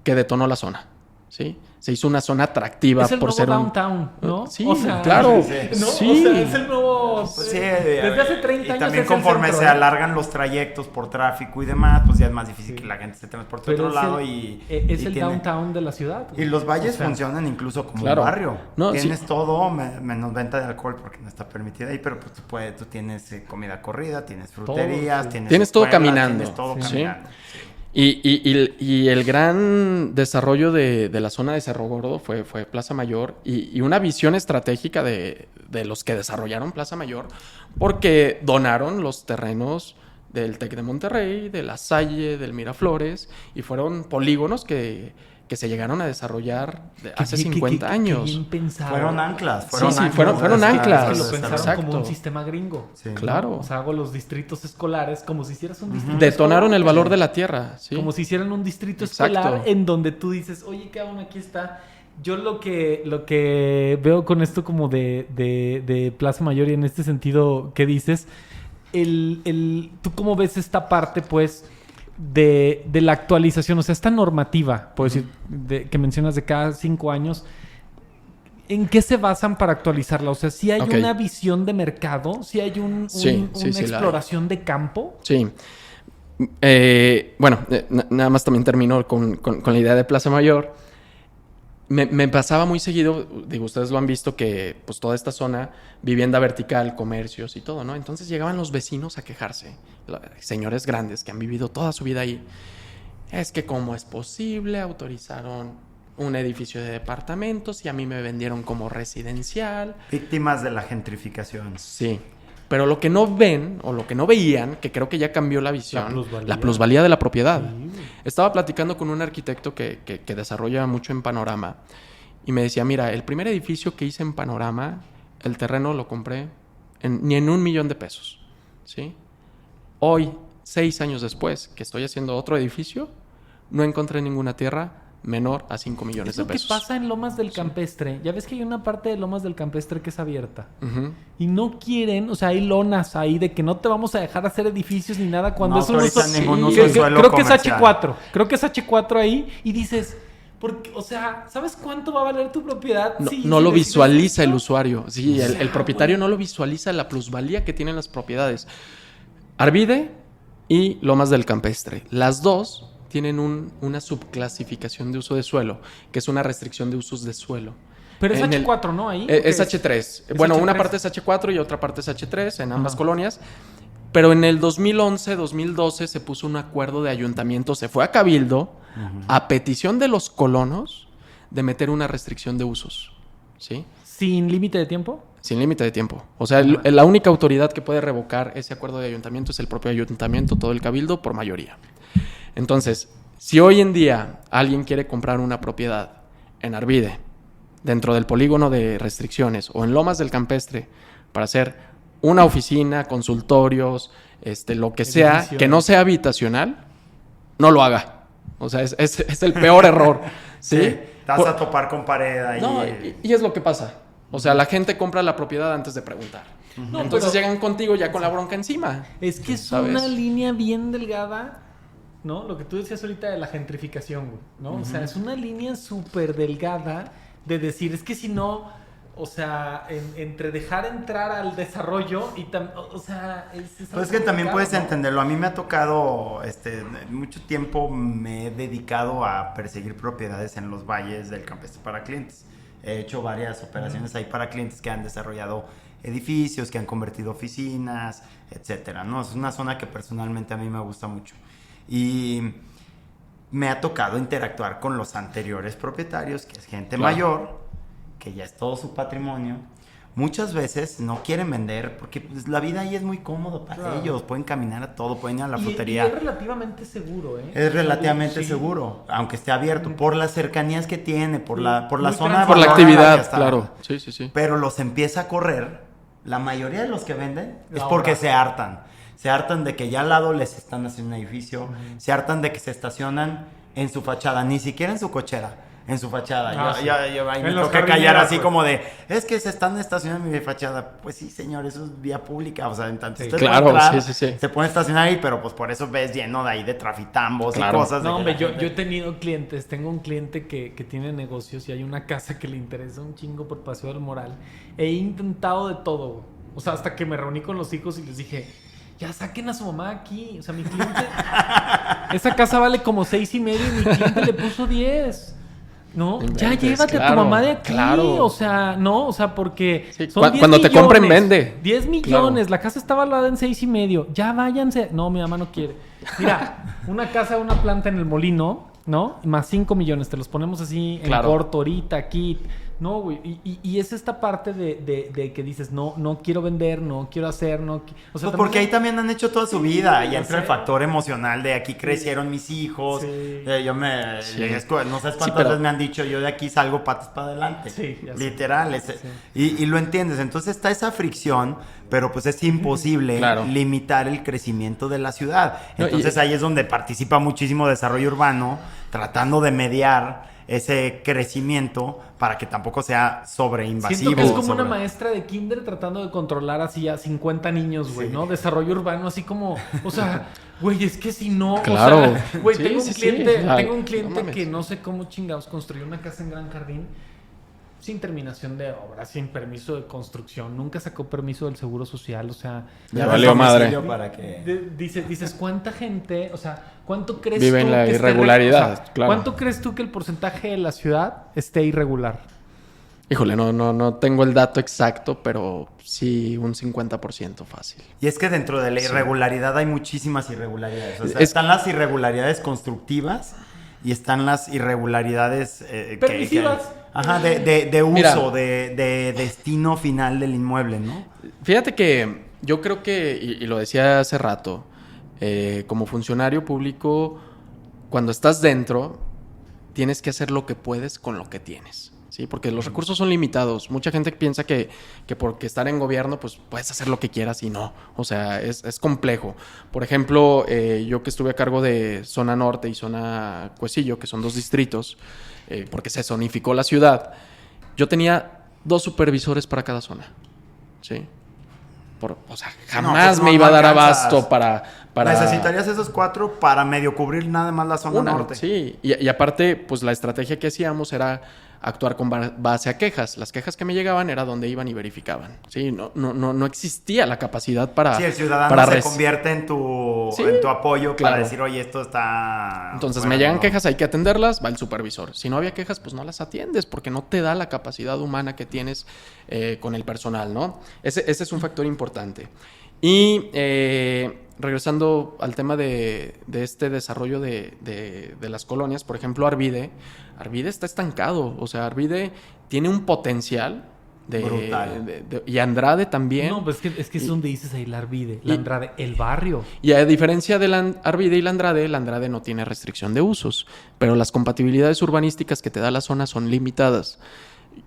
que detonó la zona, ¿sí? Se hizo una zona atractiva es el por nuevo ser downtown, ¿no? Sí, o sea, claro. ¿no? Sí. O sea, es el nuevo... Sí, desde hace 30 y años también es conforme el centro, se ¿eh? alargan los trayectos por tráfico y demás, pues ya es más difícil que la gente se transporte a Pero otro es lado es el downtown de la ciudad. Y los valles O sea, funcionan incluso como claro. un barrio. No, tienes sí. todo, menos venta de alcohol porque no está permitida ahí, pero pues tú tienes comida corrida, tienes fruterías, Todo, sí. Tienes todo escuelas, caminando. Tienes todo Sí. caminando. Sí. Y el gran desarrollo de la zona de Cerro Gordo fue Plaza Mayor y una visión estratégica de los que desarrollaron Plaza Mayor, porque donaron los terrenos del TEC de Monterrey, de La Salle, del Miraflores, y fueron polígonos que se llegaron a desarrollar hace 50 años. Bien pensado. Fueron anclas. Fueron anclas. Es que lo pensaron Exacto. como un sistema gringo. Sí. Claro. O sea, hago los distritos escolares como si hicieras un distrito Detonaron escolar. el valor de la tierra. ¿Sí? Como si hicieran un distrito Exacto. escolar en donde tú dices, oye, cabrón, aquí está. Yo lo que veo con esto como de Plaza Mayor y en este sentido que dices, ¿tú cómo ves esta parte, pues, de la actualización? O sea, esta normativa, puedo decir, que mencionas de cada 5 años, ¿en qué se basan para actualizarla? O sea, ¿si hay una visión de mercado? ¿Si hay una exploración de campo? Sí. Nada más también termino con la idea de Plaza Mayor. Me pasaba muy seguido, digo, ustedes lo han visto, que pues toda esta zona, vivienda vertical, comercios y todo, ¿no? Entonces llegaban los vecinos a quejarse, señores grandes que han vivido toda su vida ahí. Es que cómo es posible, autorizaron un edificio de departamentos y a mí me vendieron como residencial. Víctimas de la gentrificación. Sí. Pero lo que no ven, o lo que no veían, que creo que ya cambió la visión, la plusvalía de la propiedad. Sí. Estaba platicando con un arquitecto que desarrolla mucho en Panorama, y me decía, mira, el primer edificio que hice en Panorama, el terreno lo compré ni en $1,000,000, ¿sí? Hoy, 6 años después, que estoy haciendo otro edificio, no encontré ninguna tierra menor a 5 millones de pesos. ¿Qué pasa en Lomas del Campestre? Ya ves que hay una parte de Lomas del Campestre que es abierta. Uh-huh. Y no quieren, o sea, hay lonas ahí de que no te vamos a dejar hacer edificios ni nada cuando no es un uso... ningún uso de suelo creo que es comercial. H4. Creo que es H4 ahí. Y dices, porque, o sea, ¿sabes cuánto va a valer tu propiedad? No lo visualiza el usuario. Sí, el propietario no lo visualiza, la plusvalía que tienen las propiedades. Arvide y Lomas del Campestre. Las dos tienen una subclasificación de uso de suelo, que es una restricción de usos de suelo. Pero es H4, ¿no? Ahí. Es H3. Bueno, H3. Una parte es H4 y otra parte es H3 en ambas colonias. Pero en el 2011, 2012 se puso un acuerdo de ayuntamiento, se fue a Cabildo, a petición de los colonos, de meter una restricción de usos. ¿Sí? ¿Sin límite de tiempo? Sin límite de tiempo. O sea, la única autoridad que puede revocar ese acuerdo de ayuntamiento es el propio ayuntamiento, todo el Cabildo, por mayoría. Entonces, si hoy en día alguien quiere comprar una propiedad en Arvide, dentro del polígono de restricciones, o en Lomas del Campestre, para hacer una oficina, consultorios, lo que sea, que no sea habitacional, no lo haga. O sea, es el peor error. ¿Sí? Te vas a topar con pared ahí. No, y es lo que pasa. O sea, la gente compra la propiedad antes de preguntar. No, entonces pero llegan contigo ya con la bronca encima. es que es ¿sabes? una línea bien delgada, ¿no? Lo que tú decías ahorita de la gentrificación, güey, ¿no? O sea, es una línea súper delgada de decir, es que si no, o sea, entre dejar entrar al desarrollo y o sea, Pues es que también puedes ¿no? entenderlo. A mí me ha tocado, mucho tiempo me he dedicado a perseguir propiedades en los valles del Campestre para clientes. He hecho varias operaciones ahí para clientes que han desarrollado edificios, que han convertido oficinas, etcétera, ¿no? Es una zona que personalmente a mí me gusta mucho. Y me ha tocado interactuar con los anteriores propietarios, que es gente mayor, que ya es todo su patrimonio. Muchas veces no quieren vender porque pues, la vida ahí es muy cómoda para ellos. Pueden caminar a todo, pueden ir a la frutería. Y es relativamente seguro, ¿eh? Es relativamente seguro, aunque esté abierto, por las cercanías que tiene, por la zona de Por la valor en actividad, que está. claro. Sí. Pero los empieza a correr. La mayoría de los que venden es Ahora. porque se hartan. Se hartan de que ya al lado les están haciendo un edificio. Se hartan de que se estacionan en su fachada, ni siquiera en su cochera. En su fachada. Yo ahí me tengo que callar así como de, es que se están estacionando en mi fachada. Pues sí, señor, eso es vía pública. O sea, en tanto usted claro, puede entrar, sí. se pueden estacionar ahí, pero pues por eso ves lleno de ahí de trafitambos y cosas. No, hombre, yo he tenido clientes. Tengo un cliente que tiene negocios y hay una casa que le interesa un chingo por Paseo del Moral. He intentado de todo, güey. O sea, hasta que me reuní con los hijos y les dije, ya saquen a su mamá aquí. O sea, mi cliente... Esa casa vale como 6.5 y mi cliente le puso 10. No, ya llévate a tu mamá de aquí. Claro. O sea, no, o sea, porque son 10 cuando millones, te compren, vende. 10 millones, la casa está valuada en 6.5. Ya váyanse. No, mi mamá no quiere. Mira, una casa, una planta en el Molino, ¿no? Más 5 millones. Te los ponemos así en corto, ahorita, aquí. No, güey. Y es esta parte de que dices, no quiero vender, no quiero hacer, no. O sea, pues porque ahí también han hecho toda su vida y entra el factor emocional de aquí crecieron mis hijos. Yo no sé cuántas veces me han dicho, yo de aquí salgo patas para adelante. Sí, literal. Y lo entiendes. Entonces está esa fricción, pero pues es imposible limitar el crecimiento de la ciudad. Entonces ahí es donde participa muchísimo desarrollo urbano, tratando de mediar ese crecimiento para que tampoco sea sobreinvasivo. Siento que es como una maestra de kinder tratando de controlar así a 50 niños, güey, ¿no? Desarrollo urbano, así como, o sea, güey, es que si no, claro. O sea, güey, tengo un cliente que no sé cómo chingados construyó una casa en Gran Jardín sin terminación de obra, sin permiso de construcción, nunca sacó permiso del Seguro Social, o sea... Ya valió madre. Para que... Dices, ¿cuánta gente, o sea, cuánto crees vive tú en la que irregularidad? O sea, claro. ¿Cuánto crees tú que el porcentaje de la ciudad esté irregular? Híjole, no tengo el dato exacto, pero sí un 50% fácil. Y es que dentro de la irregularidad hay muchísimas irregularidades. O sea, están las irregularidades constructivas y están las irregularidades permisivas. De uso, mira, de destino final del inmueble, ¿no? Fíjate que yo creo que, y lo decía hace rato, como funcionario público, cuando estás dentro, tienes que hacer lo que puedes con lo que tienes. ¿Sí? Porque los recursos son limitados. Mucha gente piensa que porque estar en gobierno, pues puedes hacer lo que quieras y no. O sea, es complejo. Por ejemplo, yo que estuve a cargo de zona norte y zona Cuecillo, que son 2 distritos, porque se zonificó la ciudad, yo tenía 2 supervisores para cada zona. ¿Sí? O sea, jamás me iba a dar abasto para... Necesitarías esos 4 para medio cubrir nada más la zona norte. Sí, y aparte, pues la estrategia que hacíamos era actuar con base a quejas. Las quejas que me llegaban era donde iban y verificaban. Sí, no existía la capacidad para... Sí, el ciudadano se convierte en tu apoyo para decir, oye, esto está... Entonces me llegan quejas, hay que atenderlas, va el supervisor. Si no había quejas, pues no las atiendes porque no te da la capacidad humana que tienes con el personal, ¿no? Ese es un factor importante. Y regresando al tema de este desarrollo de las colonias, por ejemplo, Arvide está estancado. O sea, Arvide tiene un potencial brutal. Y Andrade también. No, pues es que es donde dices ahí la Arvide, la Andrade, el barrio. Y a diferencia de la Arvide y la Andrade no tiene restricción de usos, pero las compatibilidades urbanísticas que te da la zona son limitadas.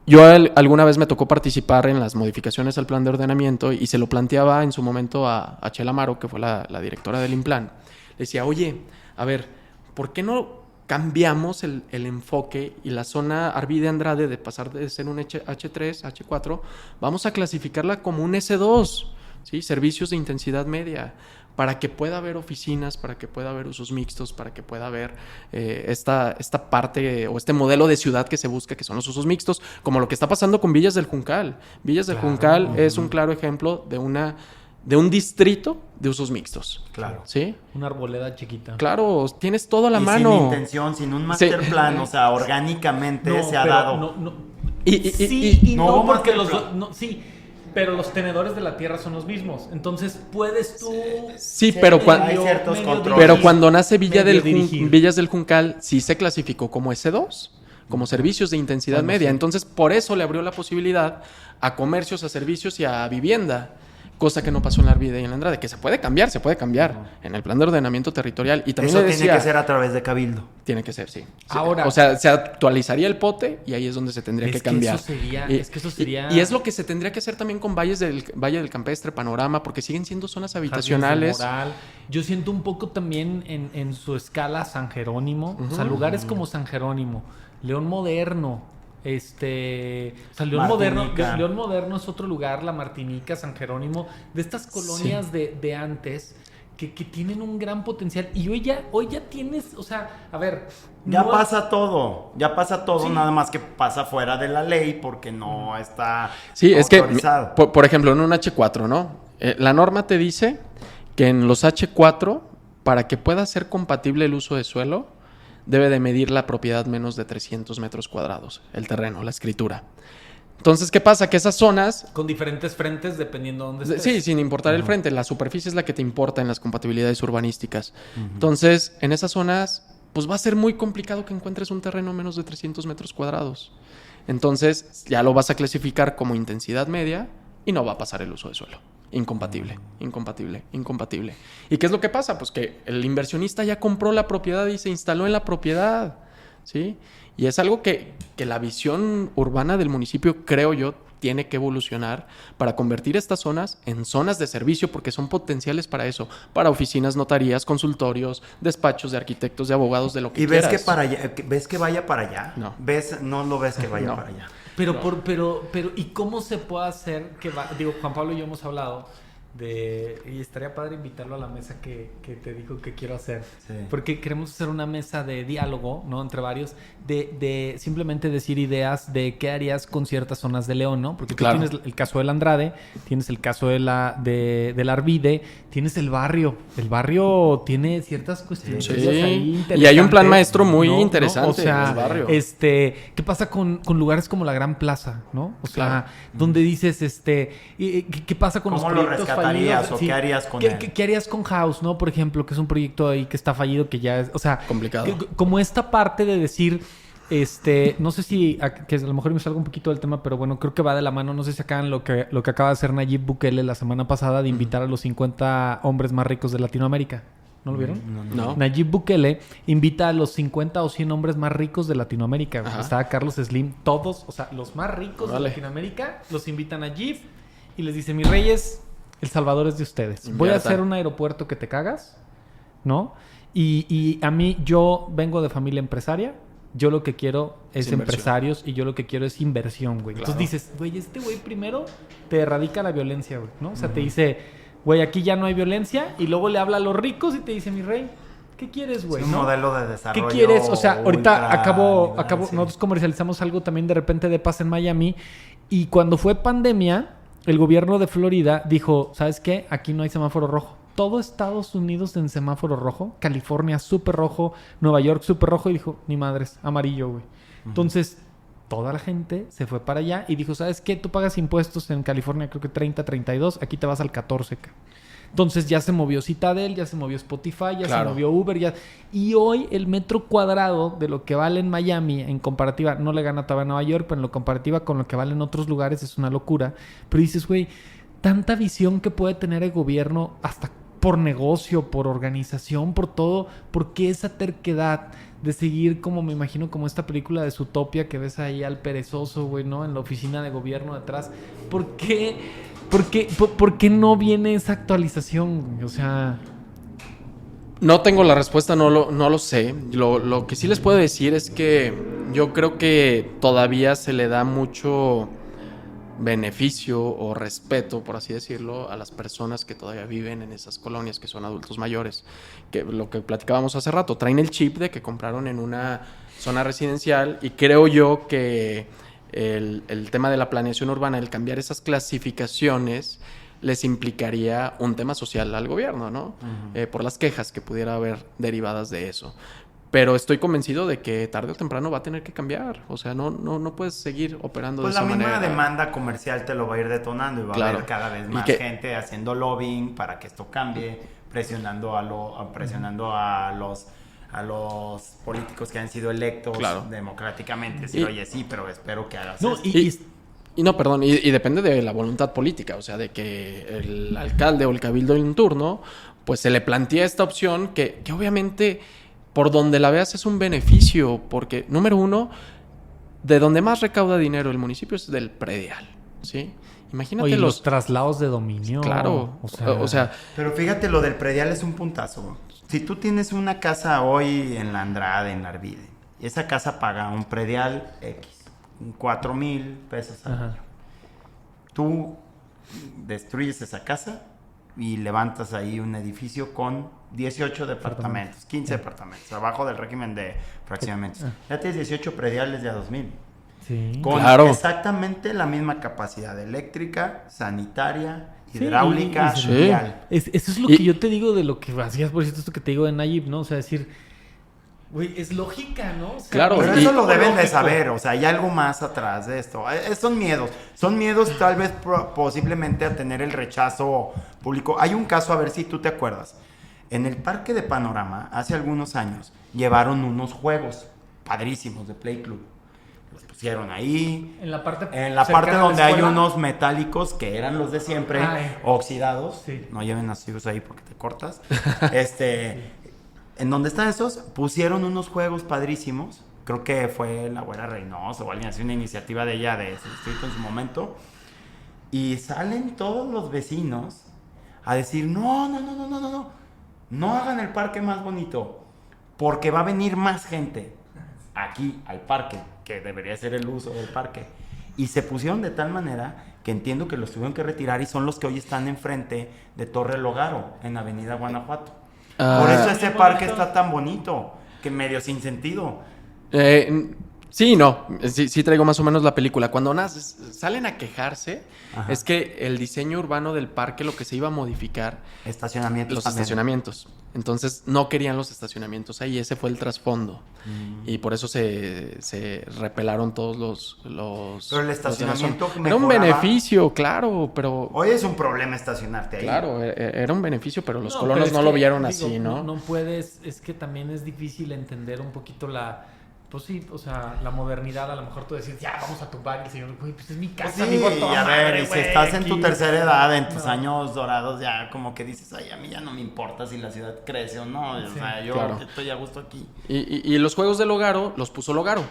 Yo alguna vez me tocó participar en las modificaciones al plan de ordenamiento y se lo planteaba en su momento a Chela Amaro, que fue la directora del Implan. Le decía, oye, a ver, ¿por qué no cambiamos el enfoque y la zona Arvide Andrade, de pasar de ser un H3, H4, vamos a clasificarla como un S2, ¿sí? Servicios de intensidad media, para que pueda haber oficinas, para que pueda haber usos mixtos, para que pueda haber esta parte o este modelo de ciudad que se busca, que son los usos mixtos, como lo que está pasando con Villas del Juncal. Villas del Juncal es un claro ejemplo de un distrito de usos mixtos. Claro. ¿Sí? Una arboleda chiquita. Claro, tienes todo a la mano. Sin intención, sin un master plan, o sea, orgánicamente se ha dado. Sí, no, porque sí, pero los tenedores de la tierra son los mismos. Entonces puedes tú. Sí, pero hay ciertos controles. Pero cuando nace Villas del Juncal, sí se clasificó como S2, como servicios de intensidad media. Sí. Entonces, por eso le abrió la posibilidad a comercios, a servicios y a vivienda. Cosa que no pasó en la Arvide y en la Andrade, que se puede cambiar en el plan de ordenamiento territorial. Y también eso tiene que ser a través de Cabildo. Tiene que ser, sí. Ahora, o sea, se actualizaría el POTE y ahí es donde se tendría que cambiar. Eso sería... Y es lo que se tendría que hacer también con Valle del Campestre, Panorama, porque siguen siendo zonas habitacionales. Yo siento un poco también en su escala San Jerónimo, o sea, lugares como San Jerónimo, León Moderno. O sea, León Moderno es otro lugar, la Martinica, San Jerónimo, de estas colonias de antes que tienen un gran potencial. Y hoy ya tienes, o sea, a ver. Ya pasa todo, sí. Nada más que pasa fuera de la ley porque no está autorizado. Es que, por ejemplo, en un H4, ¿no? La norma te dice que en los H4, para que pueda ser compatible el uso de suelo, debe de medir la propiedad menos de 300 metros cuadrados, el terreno, la escritura. Entonces, ¿qué pasa? Que esas zonas... Con diferentes frentes dependiendo de dónde estés. Sí, sin importar el frente. La superficie es la que te importa en las compatibilidades urbanísticas. Entonces, en esas zonas, pues va a ser muy complicado que encuentres un terreno menos de 300 metros cuadrados. Entonces, ya lo vas a clasificar como intensidad media y no va a pasar el uso de suelo. Incompatible. ¿Y qué es lo que pasa? Pues que el inversionista ya compró la propiedad y se instaló en la propiedad, ¿sí? Y es algo que la visión urbana del municipio, creo yo, tiene que evolucionar para convertir estas zonas en zonas de servicio, porque son potenciales para eso, para oficinas, notarías, consultorios, despachos de arquitectos, de abogados, de lo que quieras. ¿Y ves que vaya para allá? No. ¿No lo ves que vaya para allá? Pero, ¿y cómo se puede hacer que Juan Pablo y yo hemos hablado y estaría padre invitarlo a la mesa que te dijo que quiero hacer, porque queremos hacer una mesa de diálogo, ¿no? Entre varios, de simplemente decir ideas de qué harías con ciertas zonas de León, ¿no? Porque tú tienes el caso del Andrade, tienes el caso de la Arvide, tienes el barrio tiene ciertas cuestiones ahí interesantes, y hay un plan maestro muy interesante. O sea, el barrio. ¿Qué pasa con lugares como la Gran Plaza, ¿no? O sea, donde dices, ¿qué pasa con los proyectos fallidos? ¿O qué harías con él? ¿Qué harías con House, no? Por ejemplo, que es un proyecto ahí que está fallido, que ya es, o sea, complicado. Como esta parte de decir, no sé si, que a lo mejor me salgo un poquito del tema, pero bueno, creo que va de la mano. No sé si acaban lo que acaba de hacer Nayib Bukele la semana pasada de invitar a los 50 hombres más ricos de Latinoamérica. ¿No lo vieron? No. Nayib Bukele invita a los 50 o 100 hombres más ricos de Latinoamérica. Estaba Carlos Slim, todos, o sea, los más ricos de Latinoamérica los invitan a Nayib y les dice: mis reyes, El Salvador es de ustedes. Voy a hacer un aeropuerto que te cagas, ¿no? Y a mí, yo vengo de familia empresaria. Yo lo que quiero es empresarios y yo lo que quiero es inversión, güey. Claro. Entonces dices, güey, este güey primero te erradica la violencia, güey, ¿no? O sea, te dice, güey, aquí ya no hay violencia, y luego le habla a los ricos y te dice: mi rey, ¿qué quieres, güey? Es un modelo de desarrollo. ¿Qué quieres? O sea, ahorita acabo nosotros comercializamos algo también de repente de paz en Miami, y cuando fue pandemia, el gobierno de Florida dijo: ¿sabes qué? Aquí no hay semáforo rojo. Todo Estados Unidos en semáforo rojo, California súper rojo, Nueva York súper rojo, y dijo: ni madres, amarillo, güey. Entonces, toda la gente se fue para allá y dijo: ¿sabes qué? Tú pagas impuestos en California, creo que 30, 32, aquí te vas al 14, Entonces ya se movió Citadel, ya se movió Spotify, ya se movió Uber, y hoy el metro cuadrado de lo que vale en Miami, en comparativa, no le gana todavía a Nueva York, pero en lo comparativa con lo que vale en otros lugares es una locura. Pero dices, güey, tanta visión que puede tener el gobierno, hasta por negocio, por organización, por todo. ¿Por qué esa terquedad de seguir, como me imagino, como esta película de Zootopia que ves ahí al perezoso, güey, ¿no? En la oficina de gobierno detrás. ¿Por qué no viene esa actualización, güey? O sea... No tengo la respuesta, no lo sé. Lo que sí les puedo decir es que yo creo que todavía se le da mucho beneficio o respeto, por así decirlo, a las personas que todavía viven en esas colonias, que son adultos mayores. Que lo que platicábamos hace rato, traen el chip de que compraron en una zona residencial, y creo yo que el tema de la planeación urbana, el cambiar esas clasificaciones, les implicaría un tema social al gobierno, ¿no? Uh-huh. Por las quejas que pudiera haber derivadas de eso. Pero estoy convencido de que tarde o temprano va a tener que cambiar. O sea, no puedes seguir operando de esa manera. Pues la misma demanda comercial te lo va a ir detonando y va a haber cada vez más gente haciendo lobbying para que esto cambie, presionando a los políticos que han sido electos democráticamente. Decir, oye, sí, pero espero que hagas esto. Y depende de la voluntad política, o sea, de que el alcalde o el cabildo en turno, pues se le plantea esta opción que obviamente, por donde la veas, es un beneficio, porque, número uno, de donde más recauda dinero el municipio es del predial, ¿sí? Imagínate. Oye, los traslados de dominio. Claro, o sea... Pero fíjate, lo del predial es un puntazo. Si tú tienes una casa hoy en la Andrade, en la Arvide, y esa casa paga un predial X, 4,000 pesos al año. Tú destruyes esa casa y levantas ahí un edificio con 18 departamentos, 15 departamentos, abajo del régimen de fraccionamientos. Ya tienes 18 prediales de a 2,000. Sí. Con exactamente la misma capacidad eléctrica, sanitaria, hidráulica, vial. Eso es lo que yo te digo de lo que hacías, por cierto, esto que te digo de Nayib, ¿no? O sea, decir... Güey, es lógica, ¿no? O sea, claro. Pero eso lo deben de saber, o sea, hay algo más atrás de esto. Son miedos tal vez posiblemente a tener el rechazo público. Hay un caso, a ver si tú te acuerdas. En el Parque de Panorama, hace algunos años, llevaron unos juegos padrísimos de Play Club. Los pusieron ahí. En la parte donde hay unos metálicos que eran los de siempre, oxidados. Sí. No lleven a sus hijos ahí porque te cortas. En donde están esos, pusieron unos juegos padrísimos. Creo que fue la abuela Reynoso o alguien así, una iniciativa de ella, de su distrito en su momento. Y salen todos los vecinos a decir, no hagan el parque más bonito, porque va a venir más gente aquí al parque, que debería ser el uso del parque. Y se pusieron de tal manera que entiendo que los tuvieron que retirar y son los que hoy están enfrente de Torre Logaro, en Avenida Guanajuato. Por eso ese parque está tan bonito, que medio sin sentido. Sí traigo más o menos la película. Cuando salen a quejarse, es que el diseño urbano del parque, lo que se iba a modificar, los estacionamientos. Entonces no querían los estacionamientos ahí, ese fue el trasfondo. Y por eso se repelaron todos los pero el estacionamiento era un beneficio, claro, pero... Hoy es un problema estacionarte ahí. Claro, era un beneficio, pero los colonos no lo vieron así, ¿no? No puedes, es que también es difícil entender un poquito pues sí, o sea, la modernidad. A lo mejor tú decís, ya, vamos a tumbar. Y el señor, güey, pues es mi casa, pues sí, y a ver, si estás en tu tercera edad, en tus años dorados, ya como que dices, ay, a mí ya no me importa si la ciudad crece o no. O sea, yo estoy a gusto aquí. Y los juegos de Logaro los puso Logaro.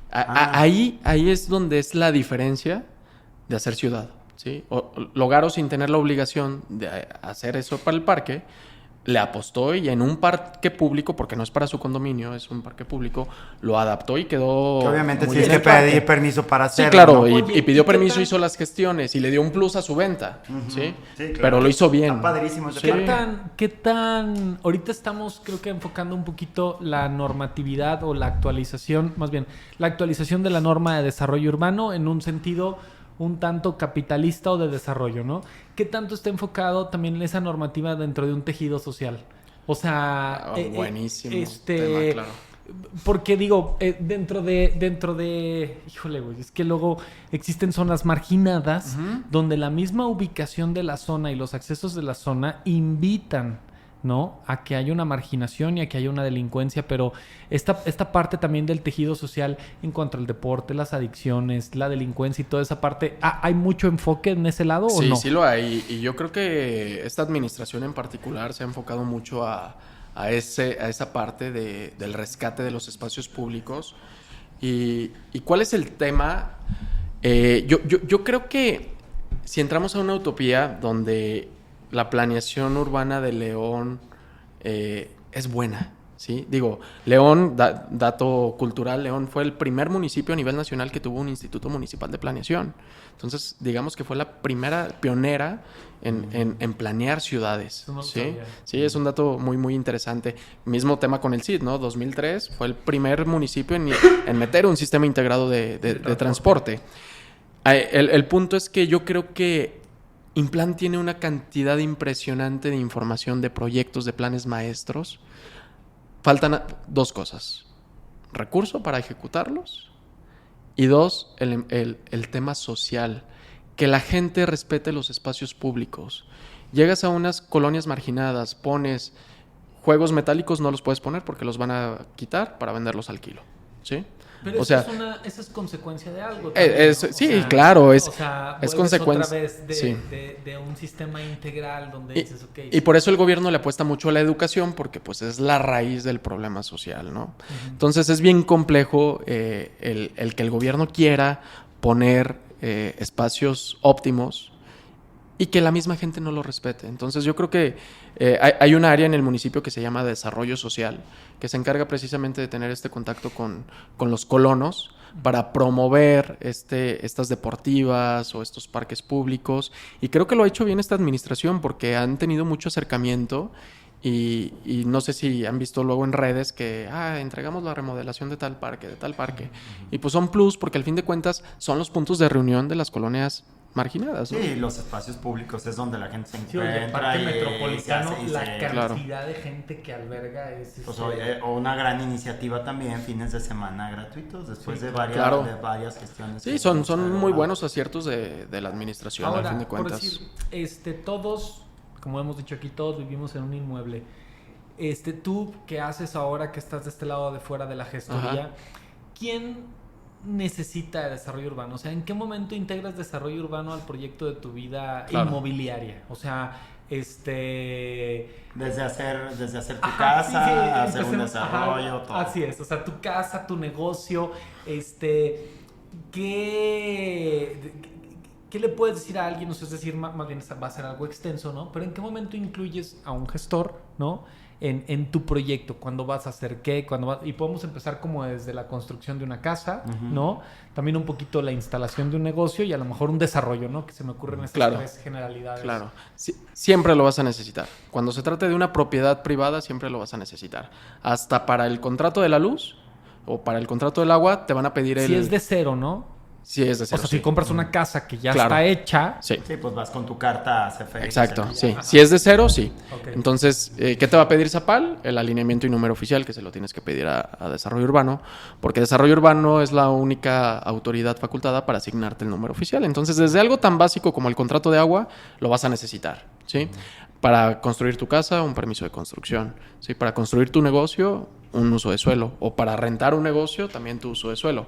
Ahí es donde es la diferencia de hacer ciudad, ¿sí? Logaro, sin tener la obligación de hacer eso para el parque, le apostó y en un parque público, porque no es para su condominio, es un parque público, lo adaptó y quedó... Que obviamente tienes que pedir permiso para hacerlo. Sí, claro, ¿no? y pidió permiso, hizo las gestiones y le dio un plus a su venta, ¿sí? Sí, claro. Pero lo hizo bien. Está padrísimo ese ¿Qué tan... Ahorita estamos, creo que enfocando un poquito la normatividad o la actualización, más bien, la actualización de la norma de desarrollo urbano en un sentido un tanto capitalista o de desarrollo, ¿no? ¿Qué tanto está enfocado también en esa normativa dentro de un tejido social? O sea... buenísimo tema, claro. Porque digo, dentro de... Híjole, güey, es que luego existen zonas marginadas donde la misma ubicación de la zona y los accesos de la zona invitan, ¿no?, a que haya una marginación y a que haya una delincuencia, pero esta parte también del tejido social en cuanto al deporte, las adicciones, la delincuencia y toda esa parte, ¿hay mucho enfoque en ese lado o no? Sí, lo hay, y yo creo que esta administración en particular se ha enfocado mucho a esa parte del rescate de los espacios públicos. ¿Y cuál es el tema? Yo creo que si entramos a una utopía donde la planeación urbana de León es buena. ¿Sí? Digo, León, dato cultural, León fue el primer municipio a nivel nacional que tuvo un instituto municipal de planeación. Entonces, digamos que fue la primera pionera en planear ciudades. ¿Sí? Sí, es un dato muy, muy interesante. Mismo tema con el CID, ¿no? 2003 fue el primer municipio en meter un sistema integrado de transporte. El punto es que yo creo que Implan tiene una cantidad impresionante de información, de proyectos, de planes maestros. Faltan 2 cosas: recurso para ejecutarlos y 2, el tema social, que la gente respete los espacios públicos. Llegas a unas colonias marginadas, pones juegos metálicos, no los puedes poner porque los van a quitar para venderlos al kilo, ¿sí? Pero o sea, esa es consecuencia de algo también, ¿no? Sí, claro, es consecuencia otra vez de un sistema integral donde dices, ok. Y por eso el gobierno le apuesta mucho a la educación, porque pues es la raíz del problema social, ¿no? Uh-huh. Entonces es bien complejo el que el gobierno quiera poner espacios óptimos y que la misma gente no lo respete. Entonces yo creo que hay una área en el municipio que se llama desarrollo social, que se encarga precisamente de tener este contacto con los colonos para promover estas deportivas o estos parques públicos. Y creo que lo ha hecho bien esta administración porque han tenido mucho acercamiento y no sé si han visto luego en redes que entregamos la remodelación de tal parque. Y pues son plus porque al fin de cuentas son los puntos de reunión de las colonias marginadas, ¿no? Sí, los espacios públicos es donde la gente se encuentra. El parque metropolitano, la cantidad claro. de gente que alberga es... Pues, o una gran iniciativa también, fines de semana gratuitos, después de varias gestiones. Sí, son muy buenos aciertos de la administración. Ahora, al fin de cuentas. Por decir, todos, como hemos dicho aquí, todos vivimos en un inmueble. Tú, ¿qué haces ahora que estás de este lado de fuera de la gestoría? Ajá. ¿Quién necesita desarrollo urbano? O sea, ¿en qué momento integras desarrollo urbano al proyecto de tu vida inmobiliaria? O sea, desde hacer tu casa, hacer un desarrollo, todo. Así es, o sea, tu casa, tu negocio, ¿qué le puedes decir a alguien? O sea, es decir, más bien va a ser algo extenso, ¿no? Pero ¿en qué momento incluyes a un gestor, ¿no? En tu proyecto, cuándo vas a hacer qué, y podemos empezar como desde la construcción de una casa, uh-huh. ¿no? También un poquito la instalación de un negocio y a lo mejor un desarrollo, ¿no? Que se me ocurren estas 3 generalidades. Claro, sí, siempre lo vas a necesitar. Cuando se trate de una propiedad privada, siempre lo vas a necesitar. Hasta para el contrato de la luz o para el contrato del agua te van a pedir Si es de cero, ¿no? Sí, es de cero. O sea, si compras una casa que ya está hecha... Sí, pues vas con tu carta a CFE. Exacto, sí. Ajá. Si es de cero, sí. Okay. Entonces, ¿qué te va a pedir Zapal? El alineamiento y número oficial, que se lo tienes que pedir a Desarrollo Urbano, porque Desarrollo Urbano es la única autoridad facultada para asignarte el número oficial. Entonces, desde algo tan básico como el contrato de agua, lo vas a necesitar, ¿sí? Para construir tu casa, un permiso de construcción, ¿sí? Para construir tu negocio, un uso de suelo. O para rentar un negocio, también tu uso de suelo.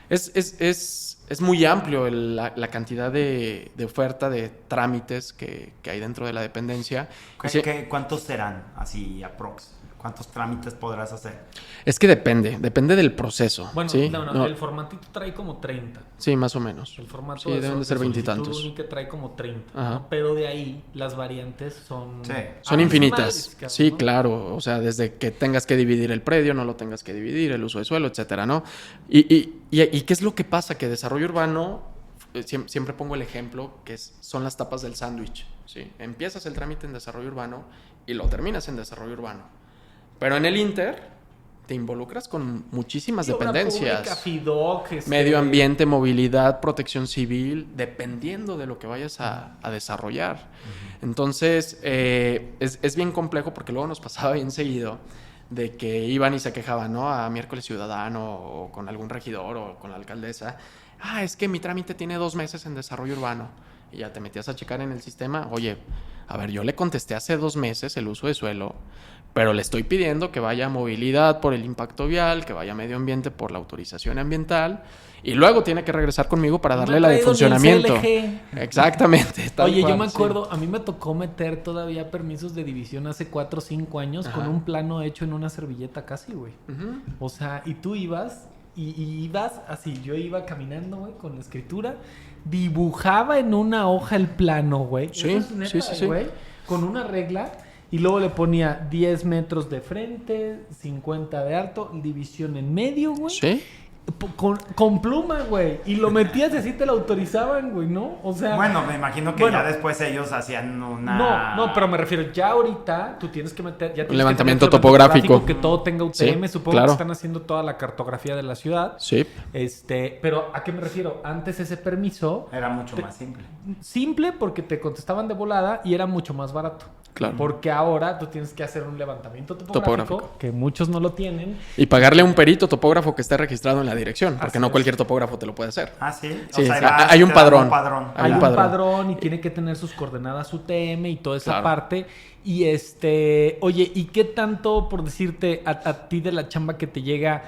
Es muy amplio la cantidad de oferta, de trámites que hay dentro de la dependencia. ¿Cuántos serán así aprox? ¿Cuántos trámites podrás hacer? Es que depende del proceso. Bueno, ¿sí? No, el formatito trae como 30. Sí, más o menos. El formato sí, deben de ser 20 y tantos. Única trae como 30, ¿no? Pero de ahí las variantes son... Sí. Son infinitas. Sí, ¿no? Claro. O sea, desde que tengas que dividir el predio, no lo tengas que dividir, el uso de suelo, etcétera, ¿no? ¿Y qué es lo que pasa? Que desarrollo urbano, siempre pongo el ejemplo, que son las tapas del sándwich, ¿sí? Empiezas el trámite en desarrollo urbano y lo terminas en desarrollo urbano. Pero en el Inter te involucras con muchísimas dependencias. Pública, FIDOC, medio ambiente, movilidad, protección civil, dependiendo de lo que vayas a desarrollar. Uh-huh. Entonces, es bien complejo porque luego nos pasaba bien seguido de que iban y se quejaban, ¿no? A Miércoles Ciudadano o con algún regidor o con la alcaldesa. Es que mi trámite tiene 2 meses en desarrollo urbano. Y ya te metías a checar en el sistema. Oye, a ver, yo le contesté hace 2 meses el uso de suelo, pero le estoy pidiendo que vaya movilidad por el impacto vial, que vaya medio ambiente por la autorización ambiental, y luego tiene que regresar conmigo para darle la de funcionamiento. Exactamente. Oye, yo me acuerdo, a mí me tocó meter todavía permisos de división hace 4 o 5 años. Ajá. Con un plano hecho en una servilleta casi, güey. Uh-huh. O sea, y tú ibas, y ibas así, yo iba caminando, güey, con la escritura, dibujaba en una hoja el plano, güey. Sí, eso es neta, sí. güey, con una regla. y luego le ponía 10 metros de frente, 50 de alto, división en medio, güey. ¿Sí? Con pluma, güey. Y lo metías y así te lo autorizaban, güey, ¿no? O sea... Bueno, me imagino que ya después ellos hacían una... No, pero me refiero, ya ahorita tú tienes que meter... Ya un levantamiento topográfico. Que todo tenga UTM. Sí, Supongo claro. que están haciendo toda la cartografía de la ciudad. Sí. Pero ¿a qué me refiero? Antes ese permiso... Era mucho más simple. Simple porque te contestaban de volada y era mucho más barato. Claro. Porque ahora tú tienes que hacer un levantamiento topográfico. Que muchos no lo tienen. Y pagarle a un perito topógrafo que esté registrado en la dirección, porque Así no es. cualquier topógrafo te lo puede hacer. Ah, sí. Sí, O sea, sí, vas, hay un te dan padrón. Hay un padrón y tiene que tener sus coordenadas UTM y toda esa Claro. parte. Y oye, ¿y qué tanto, por decirte, a ti de la chamba que te llega,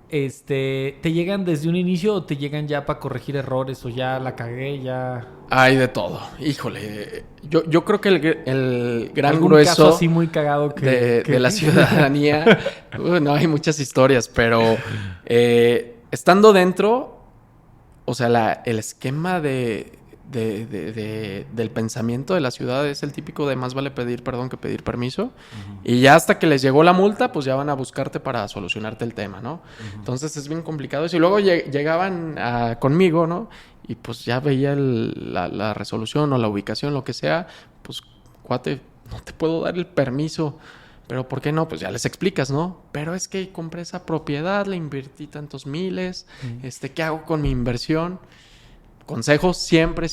te llegan desde un inicio o te llegan ya para corregir errores o ya la cagué, ya... Hay de todo. Híjole, yo creo que el gran ¿Algún grueso caso así muy cagado de la ciudadanía, no hay muchas historias, pero estando dentro, o sea, el esquema del pensamiento de la ciudad es el típico de más vale pedir perdón que pedir permiso. Uh-huh. Y ya hasta que les llegó la multa, pues ya van a buscarte para solucionarte el tema, ¿no? Uh-huh. Entonces es bien complicado eso. Y luego llegaban conmigo, ¿no? Y pues ya veía la resolución o la ubicación, lo que sea. Pues, cuate, no te puedo dar el permiso. ¿Pero por qué no? Pues ya les explicas, ¿no? Pero es que compré esa propiedad, le invertí tantos miles. Uh-huh. ¿Qué hago con mi inversión? Consejos siempre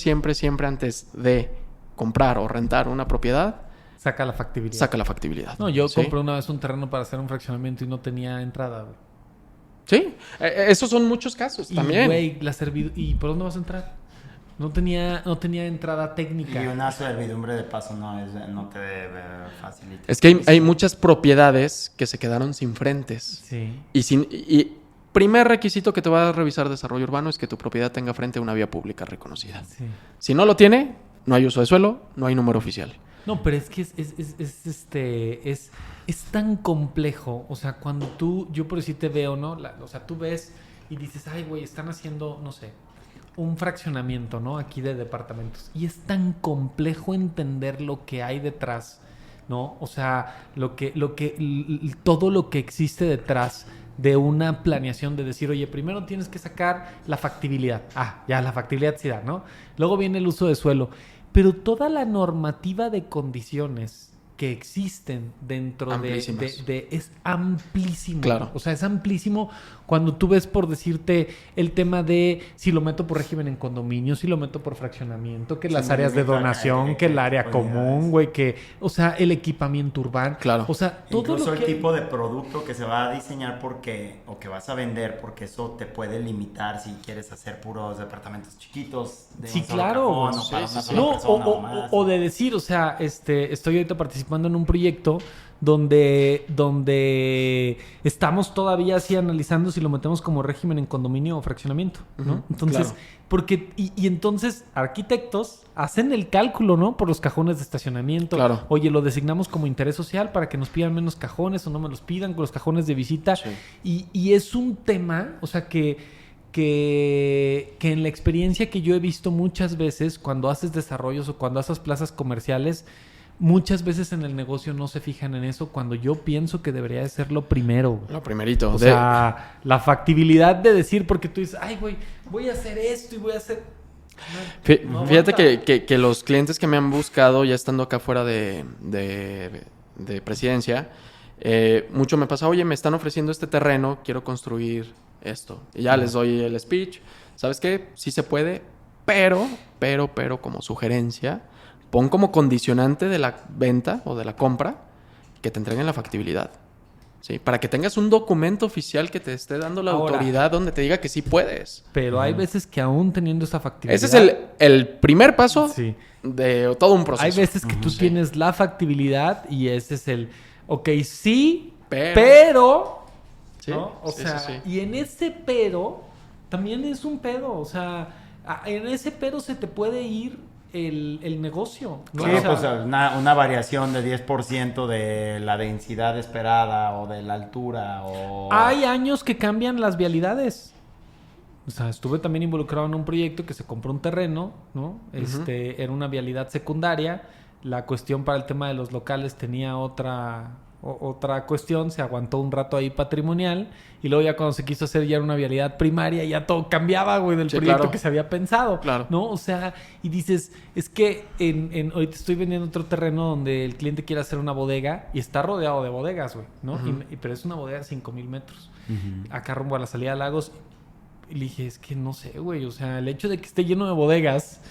antes de comprar o rentar una propiedad. Saca la factibilidad. Saca la factibilidad. No, yo compré una vez un terreno para hacer un fraccionamiento y no tenía entrada, güey. Sí, esos son muchos casos también. Güey, ¿y por dónde vas a entrar? No tenía entrada técnica. Y una servidumbre de paso no te facilita. Es que hay muchas propiedades que se quedaron sin frentes. Sí. Y primer requisito que te va a revisar desarrollo urbano es que tu propiedad tenga frente a una vía pública reconocida. Sí. Si no lo tiene, no hay uso de suelo, no hay número oficial. No, pero es que es tan complejo. O sea, cuando yo por decir te veo, ¿no? O sea, tú ves y dices, ay, güey, están haciendo, no sé, un fraccionamiento, ¿no? Aquí de departamentos. Y es tan complejo entender lo que hay detrás, ¿no? O sea, todo lo que existe detrás de una planeación de decir, oye, primero tienes que sacar la factibilidad. Ya, la factibilidad sí da, ¿no? Luego viene el uso de suelo. Pero toda la normativa de condiciones que existen dentro de es amplísimo. Claro. O sea, es amplísimo cuando tú ves, por decirte, el tema de si lo meto por régimen en condominio, si lo meto por fraccionamiento, que las áreas de donación, que el área común, güey, que, o sea, el equipamiento urbano. Claro. O sea, todo incluso lo que... el tipo de producto que se va a diseñar o que vas a vender, porque eso te puede limitar si quieres hacer puros departamentos chiquitos. De sí, un solo claro. cajón, o para una sola persona o más. O de decir, o sea, estoy ahorita participando en un proyecto donde estamos todavía así analizando si lo metemos como régimen en condominio o fraccionamiento, ¿no? Uh-huh, entonces, claro. porque y entonces arquitectos hacen el cálculo, ¿no? Por los cajones de estacionamiento. Claro. Oye, lo designamos como interés social para que nos pidan menos cajones o no me los pidan con los cajones de visita. Sí. Y es un tema, o sea, que en la experiencia que yo he visto muchas veces cuando haces desarrollos o cuando haces plazas comerciales, muchas veces en el negocio no se fijan en eso cuando yo pienso que debería de ser lo primero. Lo primerito. O sea, la factibilidad de decir, porque tú dices, ay, güey, voy a hacer esto y voy a hacer... Fíjate que los clientes que me han buscado ya estando acá fuera de presidencia, mucho me pasa, oye, me están ofreciendo este terreno, quiero construir esto. Y ya les doy el speech. ¿Sabes qué? Sí se puede, pero como sugerencia, pon como condicionante de la venta o de la compra que te entreguen la factibilidad. ¿Sí? Para que tengas un documento oficial que te esté dando la autoridad donde te diga que sí puedes. Pero hay veces que aún teniendo esa factibilidad... Ese es el primer paso de todo un proceso. Hay veces que tú tienes la factibilidad y ese es el... Ok, sí, pero ¿sí? ¿no? O sea, sí. Y en ese pero también es un pedo. O sea, en ese pero se te puede ir el negocio, ¿no? Sí, o sea, pues una variación de 10% de la densidad esperada o de la altura o... Hay años que cambian las vialidades. O sea, estuve también involucrado en un proyecto que se compró un terreno, ¿no? Uh-huh. Era una vialidad secundaria. la cuestión para el tema de los locales tenía otra cuestión, se aguantó un rato ahí patrimonial y luego ya cuando se quiso hacer ya una vialidad primaria ya todo cambiaba, güey, del proyecto que se había pensado, ¿no? O sea, y dices, es que ahorita estoy vendiendo otro terreno donde el cliente quiere hacer una bodega y está rodeado de bodegas, güey, ¿no? Pero es una bodega de 5,000 metros. Acá rumbo a la salida de Lagos. Y le dije, es que no sé, güey, o sea, el hecho de que esté lleno de bodegas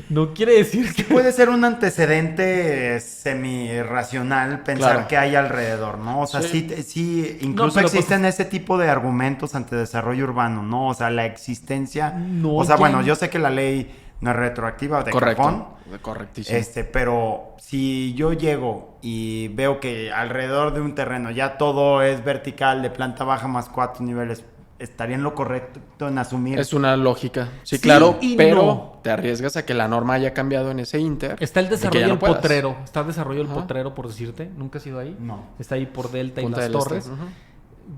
no quiere decir que... Puede ser un antecedente semi-racional pensar que hay alrededor, ¿no? O sea, sí incluso existen ese tipo de argumentos ante desarrollo urbano, ¿no? O sea, la existencia... No, o sea, bueno, yo sé que la ley no es retroactiva de cajón. Correctísimo. Pero si yo llego y veo que alrededor de un terreno ya todo es vertical, de planta baja más 4 niveles... ¿Estaría en lo correcto en asumir? Es una lógica. Sí, claro, pero te arriesgas a que la norma haya cambiado en ese inter. Está el desarrollo del Potrero. Está el desarrollo del Potrero, por decirte. ¿Nunca has ido ahí? No. Está ahí por Delta Punta y Las Torres.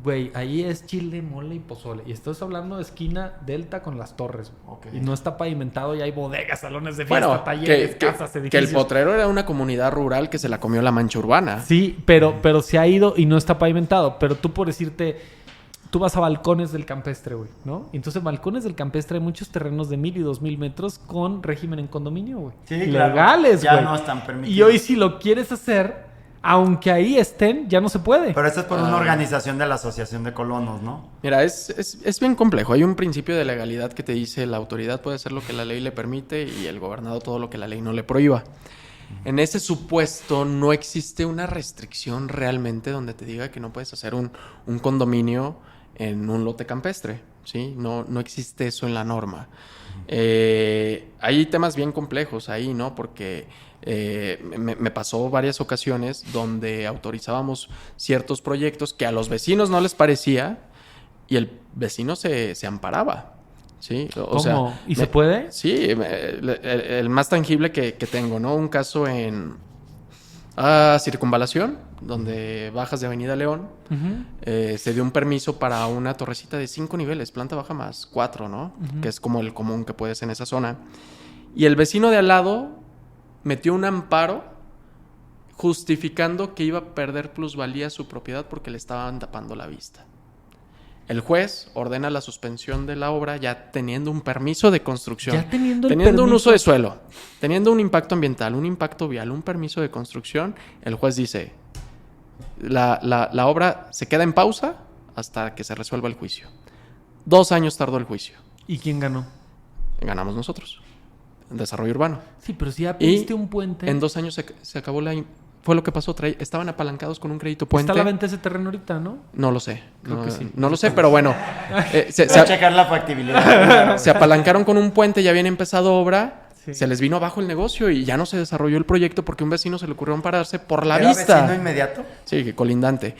Güey, ahí es chile, mole y pozole. Y estás hablando de esquina Delta con Las Torres. Okay. Y no está pavimentado y hay bodegas, salones de fiesta, talleres, casas, edificios. Que el Potrero era una comunidad rural que se la comió la mancha urbana. Sí, pero se ha ido y no está pavimentado. Pero tú, por decirte... Tú vas a Balcones del Campestre, güey, ¿no? Entonces, en Balcones del Campestre hay muchos terrenos de 1,000 y 2,000 metros con régimen en condominio, güey. Sí, legales, güey. Ya no están permitidos. Y hoy, si lo quieres hacer, aunque ahí estén, ya no se puede. Pero esto es por una organización de la Asociación de Colonos, ¿no? Mira, es bien complejo. Hay un principio de legalidad que te dice la autoridad puede hacer lo que la ley le permite y el gobernado todo lo que la ley no le prohíba. En ese supuesto no existe una restricción realmente donde te diga que no puedes hacer un condominio en un lote campestre, ¿sí? No existe eso en la norma. Hay temas bien complejos ahí, ¿no? Porque me pasó varias ocasiones donde autorizábamos ciertos proyectos que a los vecinos no les parecía y el vecino se amparaba, ¿sí? ¿Cómo? Sea, ¿y se puede? Sí, el más tangible que tengo, ¿no? Un caso en Circunvalación, donde bajas de Avenida León, se dio un permiso para una torrecita de 5 niveles, planta baja más 4, ¿no? Que es como el común que puedes en esa zona. Y el vecino de al lado metió un amparo justificando que iba a perder plusvalía su propiedad porque le estaban tapando la vista. El juez ordena la suspensión de la obra ya teniendo un permiso de construcción, ya teniendo un uso de suelo, teniendo un impacto ambiental, un impacto vial, un permiso de construcción. El juez dice, la obra se queda en pausa hasta que se resuelva el juicio. 2 años tardó el juicio. ¿Y quién ganó? Ganamos nosotros, en desarrollo urbano. Sí, pero si ya pediste un puente... En 2 años se acabó fue lo que pasó. Estaban apalancados con un crédito puente. Está a la venta ese terreno ahorita, ¿no? No lo sé. Creo que sí. No lo sé, pero bueno. Se va a checar la factibilidad. Se apalancaron con un puente, ya habían empezado obra. Sí. Se les vino abajo el negocio y ya no se desarrolló el proyecto porque a un vecino se le ocurrió ampararse por la vista. ¿Vecino inmediato? Sí, colindante.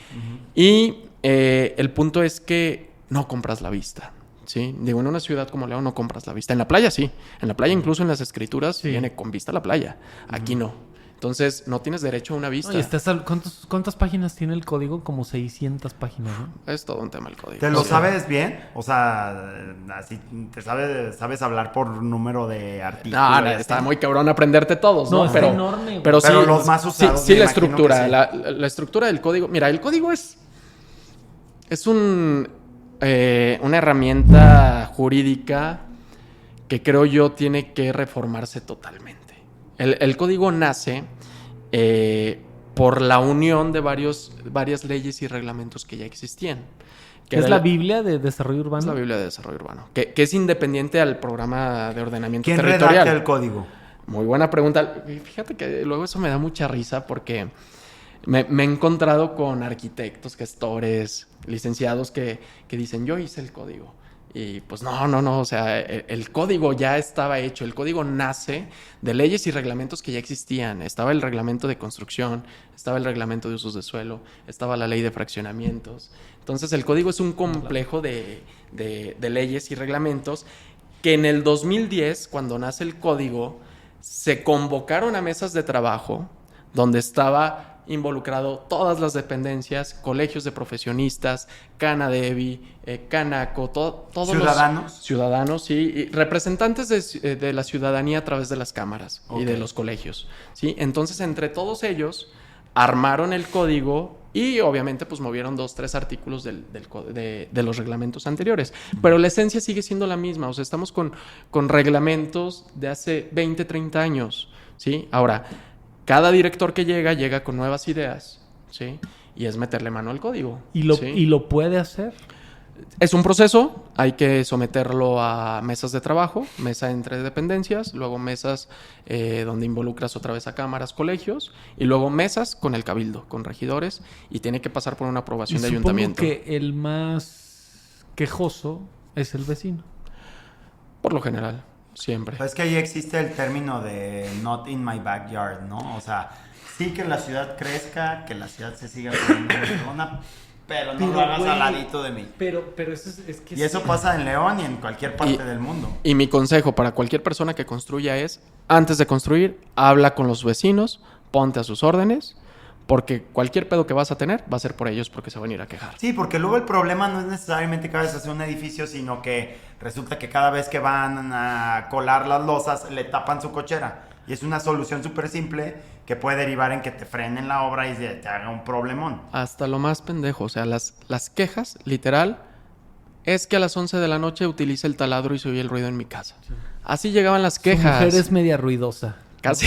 Y el punto es que no compras la vista. ¿Sí? Digo, en una ciudad como León no compras la vista. En la playa sí. En la playa incluso en las escrituras viene con vista a la playa. Aquí no. Entonces, no tienes derecho a una vista. Oye, ¿cuántas páginas tiene el código? Como 600 páginas, ¿no? Es todo un tema el código. ¿Te lo sabes bien? O sea, así te sabes hablar por número de artículos. No, está muy cabrón aprenderte todos, ¿no? Pero es enorme. Pero sí, los más usados. Sí, la estructura. Sí. La estructura del código. Mira, el código es una herramienta jurídica que creo yo tiene que reformarse totalmente. El código nace por la unión de varias leyes y reglamentos que ya existían. ¿Es la Biblia de Desarrollo Urbano? Es la Biblia de Desarrollo Urbano, que es independiente al programa de ordenamiento ¿Quién territorial. ¿Quién redacta el código? Muy buena pregunta. Fíjate que luego eso me da mucha risa porque me he encontrado con arquitectos, gestores, licenciados que dicen, yo hice el código. Y pues no, o sea, el código ya estaba hecho, el código nace de leyes y reglamentos que ya existían. Estaba el reglamento de construcción, estaba el reglamento de usos de suelo, estaba la ley de fraccionamientos. Entonces el código es un complejo de leyes y reglamentos que en el 2010, cuando nace el código, se convocaron a mesas de trabajo donde estaba involucrado todas las dependencias, colegios de profesionistas, Canadevi, Canaco, todos ciudadanos. los ciudadanos, sí, y representantes de la ciudadanía a través de las cámaras y de los colegios, ¿sí? Entonces, entre todos ellos, armaron el código y obviamente pues movieron 2-3 artículos de los reglamentos anteriores. Pero la esencia sigue siendo la misma. O sea, estamos con reglamentos de hace 20, 30 años, ¿sí? Ahora, cada director que llega con nuevas ideas, ¿sí? Y es meterle mano al código. ¿Y ¿sí? lo puede hacer? Es un proceso, hay que someterlo a mesas de trabajo, mesa entre dependencias, luego mesas donde involucras otra vez a cámaras, colegios, y luego mesas con el cabildo, con regidores, y tiene que pasar por una aprobación de ayuntamiento. Supongo que el más quejoso es el vecino. Por lo general, siempre. Pues es que ahí existe el término de not in my backyard, ¿no? O sea, sí que la ciudad crezca, que la ciudad se siga poniendo Barcelona, pero no lo hagas al ladito de mí. Pero eso es que... Y eso pasa en León y en cualquier parte del mundo. Y mi consejo para cualquier persona que construya es, antes de construir, habla con los vecinos, ponte a sus órdenes, porque cualquier pedo que vas a tener va a ser por ellos porque se van a ir a quejar. Sí, porque luego el problema no es necesariamente que vayas a hacer un edificio, sino que resulta que cada vez que van a colar las losas le tapan su cochera. Y es una solución súper simple que puede derivar en que te frenen la obra y te haga un problemón. Hasta lo más pendejo, o sea, las quejas, literal, es que a las 11 de la noche utilicé el taladro y se oye el ruido en mi casa. Sí. Así llegaban las quejas. Su mujer es media ruidosa. Casi.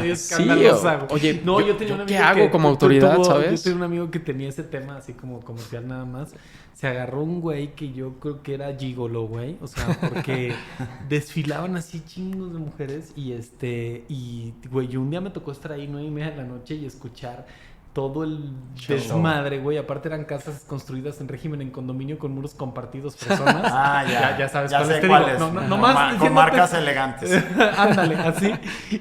Escandalosa. Sí, oye, no, yo tenía un amigo ¿qué hago como autoridad, sabes? Yo tenía un amigo que tenía ese tema así como comercial nada más. Se agarró un güey que yo creo que era gigolo, güey. O sea, porque desfilaban así chingos de mujeres y güey, yo un día me tocó estar ahí 9:30 de la noche y escuchar todo el desmadre, güey. Aparte eran casas construidas en régimen en condominio con muros compartidos personas. Ya sabes ya sé cuáles. No más con marcas elegantes. Ándale, así.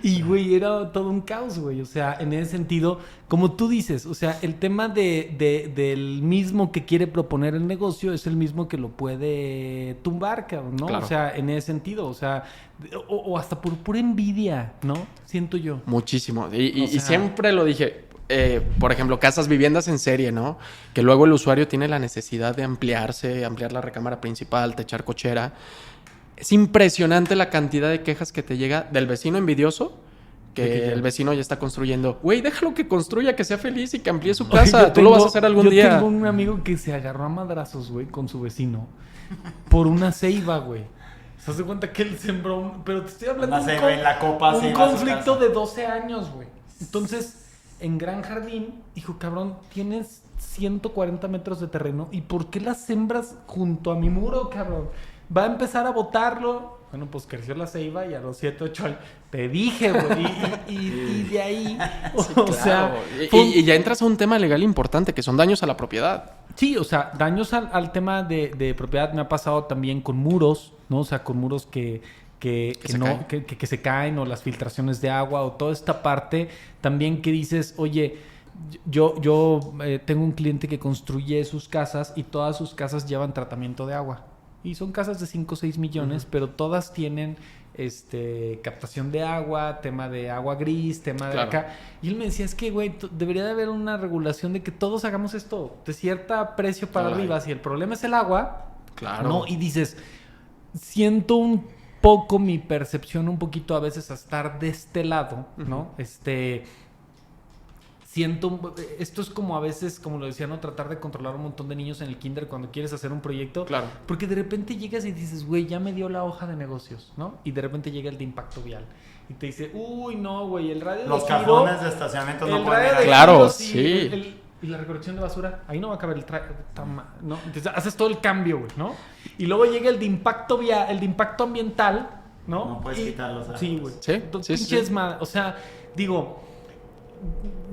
Y, güey, era todo un caos, güey. O sea, en ese sentido, como tú dices, o sea, el tema del mismo que quiere proponer el negocio es el mismo que lo puede tumbar, cabrón, ¿no? Claro. O sea, en ese sentido, o sea, o hasta por pura envidia, ¿no? Siento yo. Muchísimo. Y siempre lo dije. Por ejemplo, casas, viviendas en serie, ¿no? Que luego el usuario tiene la necesidad de ampliar la recámara principal, techar cochera. Es impresionante la cantidad de quejas que te llega del vecino envidioso, que el vecino ya está construyendo. Güey, déjalo que construya, que sea feliz y que amplíe su casa. Tú lo vas a hacer algún día. Yo tengo un amigo que se agarró a madrazos, güey, con su vecino por una ceiba, güey. ¿Se hace cuenta que él sembró? Pero te estoy hablando de un conflicto de 12 años, güey. Entonces, en Gran Jardín, dijo, cabrón, tienes 140 metros de terreno. ¿Y por qué las sembras junto a mi muro, cabrón? Va a empezar a botarlo. Bueno, pues creció la ceiba y a los 7, 8 años. Te dije, güey. Y de ahí, sí, claro. sea... Y ya entras a un tema legal importante, que son daños a la propiedad. Sí, o sea, daños al tema de propiedad me ha pasado también con muros, ¿no? O sea, con muros que se caen, o las filtraciones de agua, o toda esta parte también que dices, oye, yo tengo un cliente que construye sus casas y todas sus casas llevan tratamiento de agua y son casas de 5 o 6 millones, pero todas tienen captación de agua, tema de agua gris, tema de acá. Y él me decía, es que, güey, debería de haber una regulación de que todos hagamos esto de cierta precio para arriba. Si el problema es el agua, claro, ¿no? Y dices, siento un poco mi percepción un poquito a veces a estar de este lado, ¿no? Siento, esto es como a veces, como lo decía, ¿no? Tratar de controlar un montón de niños en el kinder cuando quieres hacer un proyecto. Claro. Porque de repente llegas y dices, güey, ya me dio la hoja de negocios, ¿no? Y de repente llega el de impacto vial. Y te dice, uy, no, güey, el radio los de giro... Los cajones de estacionamiento no pueden ir ahí. Claro, sí. Y la recolección de basura, ahí no va a caber ¿no? Entonces haces todo el cambio, güey, ¿no? Y luego llega el de impacto vial, el de impacto ambiental, ¿no? No puedes quitarlos. Sí, güey. Sí, pinches madre. O sea, digo,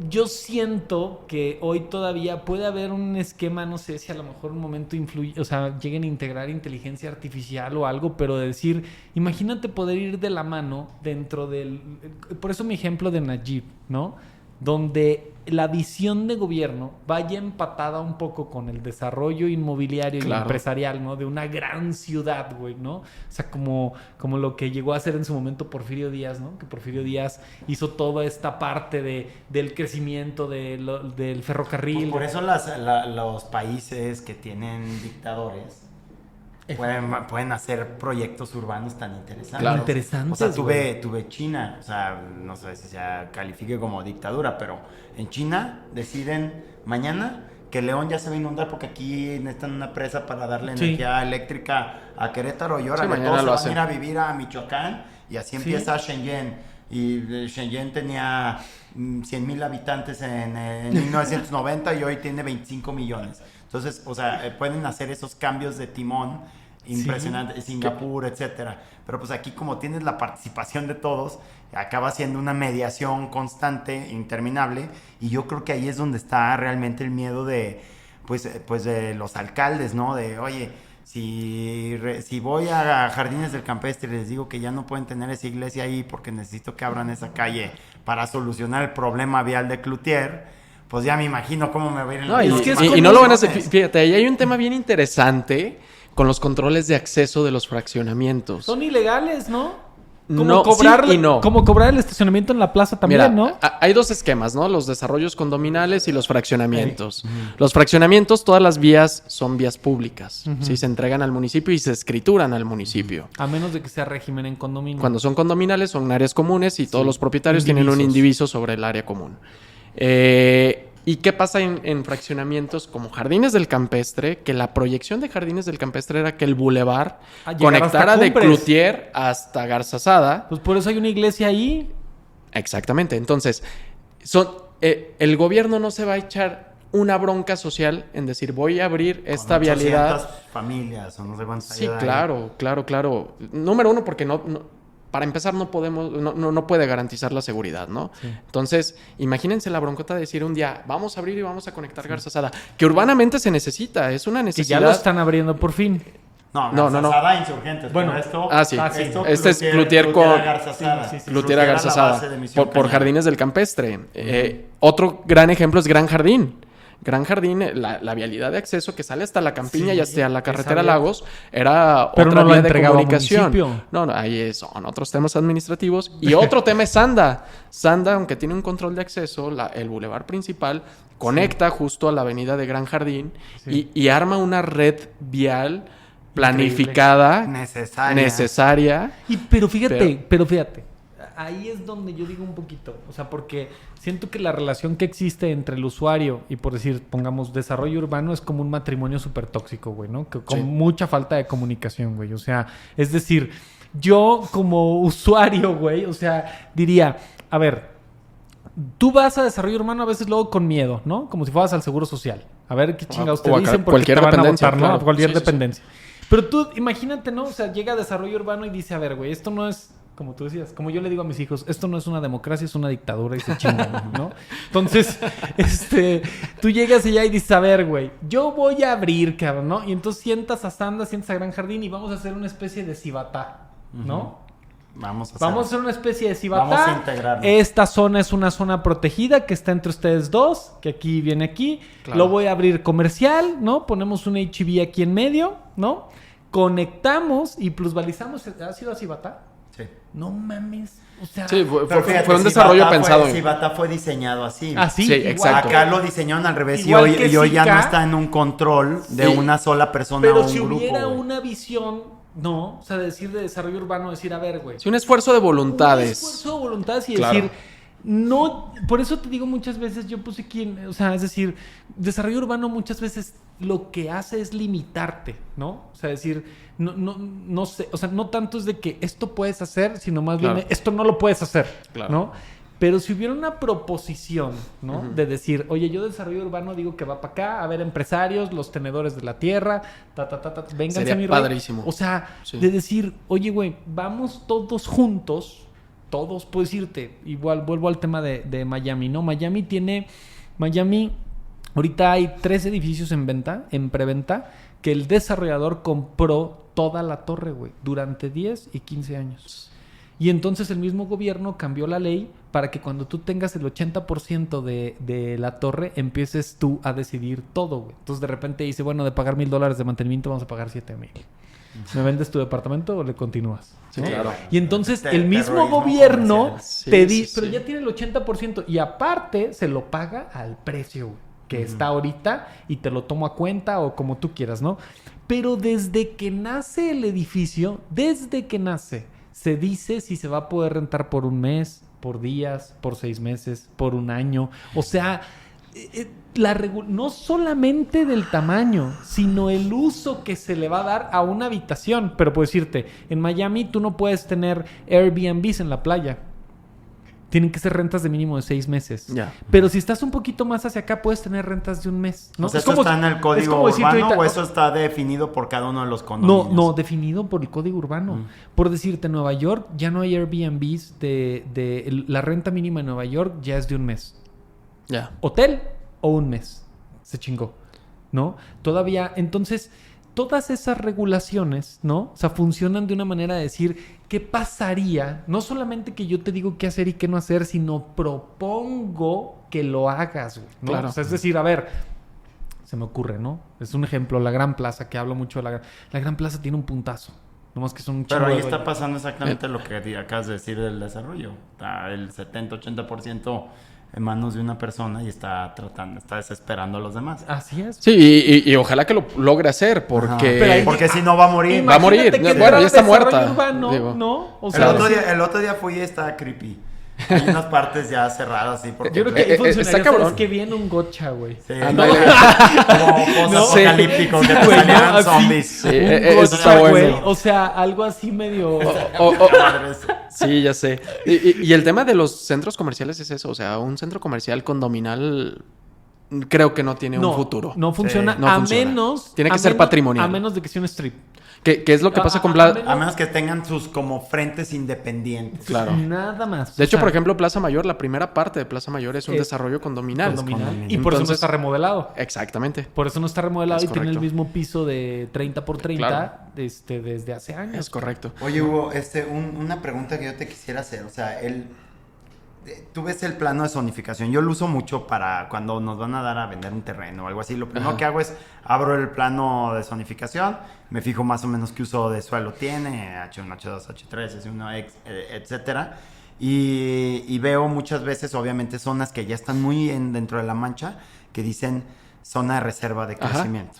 yo siento que hoy todavía puede haber un esquema, no sé si a lo mejor un momento influye, o sea, lleguen a integrar inteligencia artificial o algo, pero de decir, imagínate poder ir de la mano dentro del... Por eso mi ejemplo de Najib, ¿no? donde la visión de gobierno vaya empatada un poco con el desarrollo inmobiliario y empresarial, ¿no? De una gran ciudad, güey, ¿no? O sea, como lo que llegó a hacer en su momento Porfirio Díaz, ¿no? Que Porfirio Díaz hizo toda esta parte del crecimiento del ferrocarril. Pues por eso los países que tienen dictadores pueden hacer proyectos urbanos tan interesantes. Claro. Interesantes. O sea, tuve China, o sea, no sé si se califique como dictadura, pero en China deciden mañana que León ya se va a inundar porque aquí necesitan una presa para darle energía eléctrica a Querétaro y ahora todos se van a ir a vivir a Michoacán y así empieza Shenzhen. Y Shenzhen tenía 100,000 habitantes en 1990 y hoy tiene 25 millones. Entonces, o sea, pueden hacer esos cambios de timón impresionantes, Singapur, etcétera. Pero pues aquí como tienes la participación de todos, acaba siendo una mediación constante, interminable, y yo creo que ahí es donde está realmente el miedo de de los alcaldes, ¿no? De, oye, si voy a Jardines del Campestre y les digo que ya no pueden tener esa iglesia ahí porque necesito que abran esa calle para solucionar el problema vial de Cloutier, pues ya me imagino cómo me va a ir en la y no lo van a hacer. Fíjate, ahí hay un tema bien interesante con los controles de acceso de los fraccionamientos. Son ilegales, ¿no? Como cobrar el estacionamiento en la plaza también, mira, ¿no? Hay dos esquemas, ¿no? Los desarrollos condominales y los fraccionamientos. Los fraccionamientos, todas las vías son vías públicas. ¿Sí? Se entregan al municipio y se escrituran al municipio. A menos de que sea régimen en condominio. Cuando son condominales son áreas comunes y todos los propietarios tienen un indiviso sobre el área común. ¿Y qué pasa en fraccionamientos como Jardines del Campestre? Que la proyección de Jardines del Campestre era que el bulevar conectara de Cloutier hasta Garzazada. Pues por eso hay una iglesia ahí. Exactamente. Entonces, el gobierno no se va a echar una bronca social en decir, voy a abrir esta vialidad. Familias o no sé cuántas. Sí, claro. Número uno, porque para empezar, no puede garantizar la seguridad, ¿no? Sí. Entonces, imagínense la broncota de decir un día, vamos a abrir y vamos a conectar Garzazada, que urbanamente se necesita, es una necesidad. Y ya lo están abriendo por fin. No. Garzazada Insurgentes. Bueno, esto, este es Cloutier con Cloutier a Garzazada, por Jardines del Campestre. Otro gran ejemplo es Gran Jardín. Gran Jardín, la vialidad de acceso que sale hasta la Campiña y hasta la carretera Lagos era otra vía de comunicación. No, ahí son otros temas administrativos. Y otro tema es Sanda. Sanda, aunque tiene un control de acceso, el bulevar principal conecta justo a la avenida de Gran Jardín y arma una red vial planificada, necesaria. Pero fíjate. Ahí es donde yo digo un poquito, o sea, porque siento que la relación que existe entre el usuario y, por decir, pongamos, desarrollo urbano es como un matrimonio súper tóxico, güey, ¿no? Con mucha falta de comunicación, güey. O sea, es decir, yo como usuario, güey, o sea, diría, a ver, tú vas a desarrollo urbano a veces luego con miedo, ¿no? Como si fueras al Seguro Social. A ver qué chingados te dicen porque te van a votar, ¿no? Cualquier dependencia. Pero tú, imagínate, ¿no? O sea, llega a desarrollo urbano y dice, a ver, güey, esto no es... Como tú decías, como yo le digo a mis hijos, esto no es una democracia, es una dictadura y se chingan, ¿no? Entonces, tú llegas allá y dices, a ver, güey, yo voy a abrir, cabrón, ¿no? Y entonces sientas a Sanda, sientas a Gran Jardín y vamos a hacer una especie de cibatá, ¿no? Vamos a hacer una especie de cibatá. Vamos a integrarnos. Esta zona es una zona protegida que está entre ustedes dos, que aquí viene aquí. Claro. Lo voy a abrir comercial, ¿no? Ponemos un H-E-B aquí en medio, ¿no? Conectamos y plusvalizamos. ¿Ha sido a cibatá? Sí. No mames. O sea, sí, fue un desarrollo pensado. Cibatá fue diseñado así. Así, sí, exacto. Acá lo diseñaron al revés y hoy ya no está en un control de una sola persona o un grupo. Pero si hubiera una visión, no, o sea, decir de desarrollo urbano, decir, a ver, güey. Sí, un esfuerzo de voluntades. Un esfuerzo de voluntades y decir, no, por eso te digo muchas veces, yo puse aquí, o sea, es decir, desarrollo urbano muchas veces lo que hace es limitarte, ¿no? O sea, decir, no sé, o sea, no tanto es de que esto puedes hacer, sino más bien esto no lo puedes hacer, ¿no? Pero si hubiera una proposición, ¿no? De decir, oye, yo desarrollo urbano digo que va para acá, a ver empresarios, los tenedores de la tierra, vénganse a mi padrísimo. O sea, de decir, oye, güey, vamos todos juntos, todos, puedes irte. Igual, vuelvo al tema de Miami, ¿no? Miami, ahorita hay 3 edificios en preventa, que el desarrollador compró toda la torre, güey, durante 10 y 15 años. Y entonces el mismo gobierno cambió la ley para que cuando tú tengas el 80% de la torre, empieces tú a decidir todo, güey. Entonces de repente dice, bueno, de pagar $1,000 de mantenimiento, vamos a pagar 7,000. ¿Me vendes tu departamento o le continúas? Sí, ¿no? claro. Y entonces el mismo gobierno te dice, pero ya tiene el 80% y aparte se lo paga al precio, güey, que está ahorita y te lo tomo a cuenta o como tú quieras, ¿no? Pero desde que nace el edificio, se dice si se va a poder rentar por un mes, por días, por 6 meses, por un año. O sea, no solamente del tamaño, sino el uso que se le va a dar a una habitación. Pero puedo decirte, en Miami tú no puedes tener Airbnbs en la playa. Tienen que ser rentas de mínimo de 6 meses. Ya. Pero si estás un poquito más hacia acá, puedes tener rentas de un mes, ¿no? O sea, ¿eso está en el código urbano o eso está definido por cada uno de los condominios? No, definido por el código urbano. Por decirte, en Nueva York ya no hay Airbnbs la renta mínima en Nueva York ya es de un mes. Ya. Hotel o un mes. Se chingó, ¿no? Todavía, entonces, todas esas regulaciones, ¿no? O sea, funcionan de una manera de decir, ¿qué pasaría? No solamente que yo te digo qué hacer y qué no hacer, sino propongo que lo hagas, güey, ¿no? Claro. O sea, es decir, a ver, se me ocurre, ¿no? Es un ejemplo, la Gran Plaza, que hablo mucho de la Gran Plaza tiene un puntazo. Nomás que son un Pero ahí chingo de- está pasando exactamente lo que acabas de decir del desarrollo. Está el 70-80% en manos de una persona y está desesperando a los demás. Así es. Sí, y ojalá que lo logre hacer, porque... Pero ahí- Porque si no va a morir. Va a morir. Imagínate que Bueno, fuera ya está desarrollo muerta, urbano, digo. ¿no? O El sea, otro día fui y está creepy. Hay unas partes ya cerradas, sí. Porque yo creo que ahí está funcionaría, cabrón. ¿sabes? Que viene un gotcha, güey. Sí, Ándale. como post-apocalíptico que te Güey, ¿no? salían Así. zombies. Sí, Un eso gotcha, está bueno. güey. O sea, algo así medio... Madres. Sí, ya sé. Y el tema de los centros comerciales es eso. O sea, un centro comercial condominal creo que no tiene un futuro. No funciona, Sí, no a funciona. menos... Tiene que a ser menos- patrimonial. A menos de que sea un strip. ¿Qué es lo que pasa con a Plaza? menos- A menos que tengan sus como frentes independientes. Claro. Nada más. De hecho, O sea, por ejemplo, Plaza Mayor, la primera parte de Plaza Mayor es un Es desarrollo condominal. condominal. Y por eso no Entonces- está remodelado. Exactamente. Por eso no está remodelado Es y tiene el correcto. mismo piso de 30 por 30 Claro. desde hace años. Es correcto. Oye, Hugo, una pregunta que yo te quisiera hacer. O sea, tú ves el plano de zonificación. Yo lo uso mucho para cuando nos van a dar a vender un terreno o algo así. Lo primero Ajá. que hago es abro el plano de zonificación, me fijo más o menos qué uso de suelo tiene, H1, H2, H3, S1, etcétera. Y veo muchas veces, obviamente, zonas que ya están muy dentro de la mancha, que dicen zona de reserva de Ajá. crecimiento.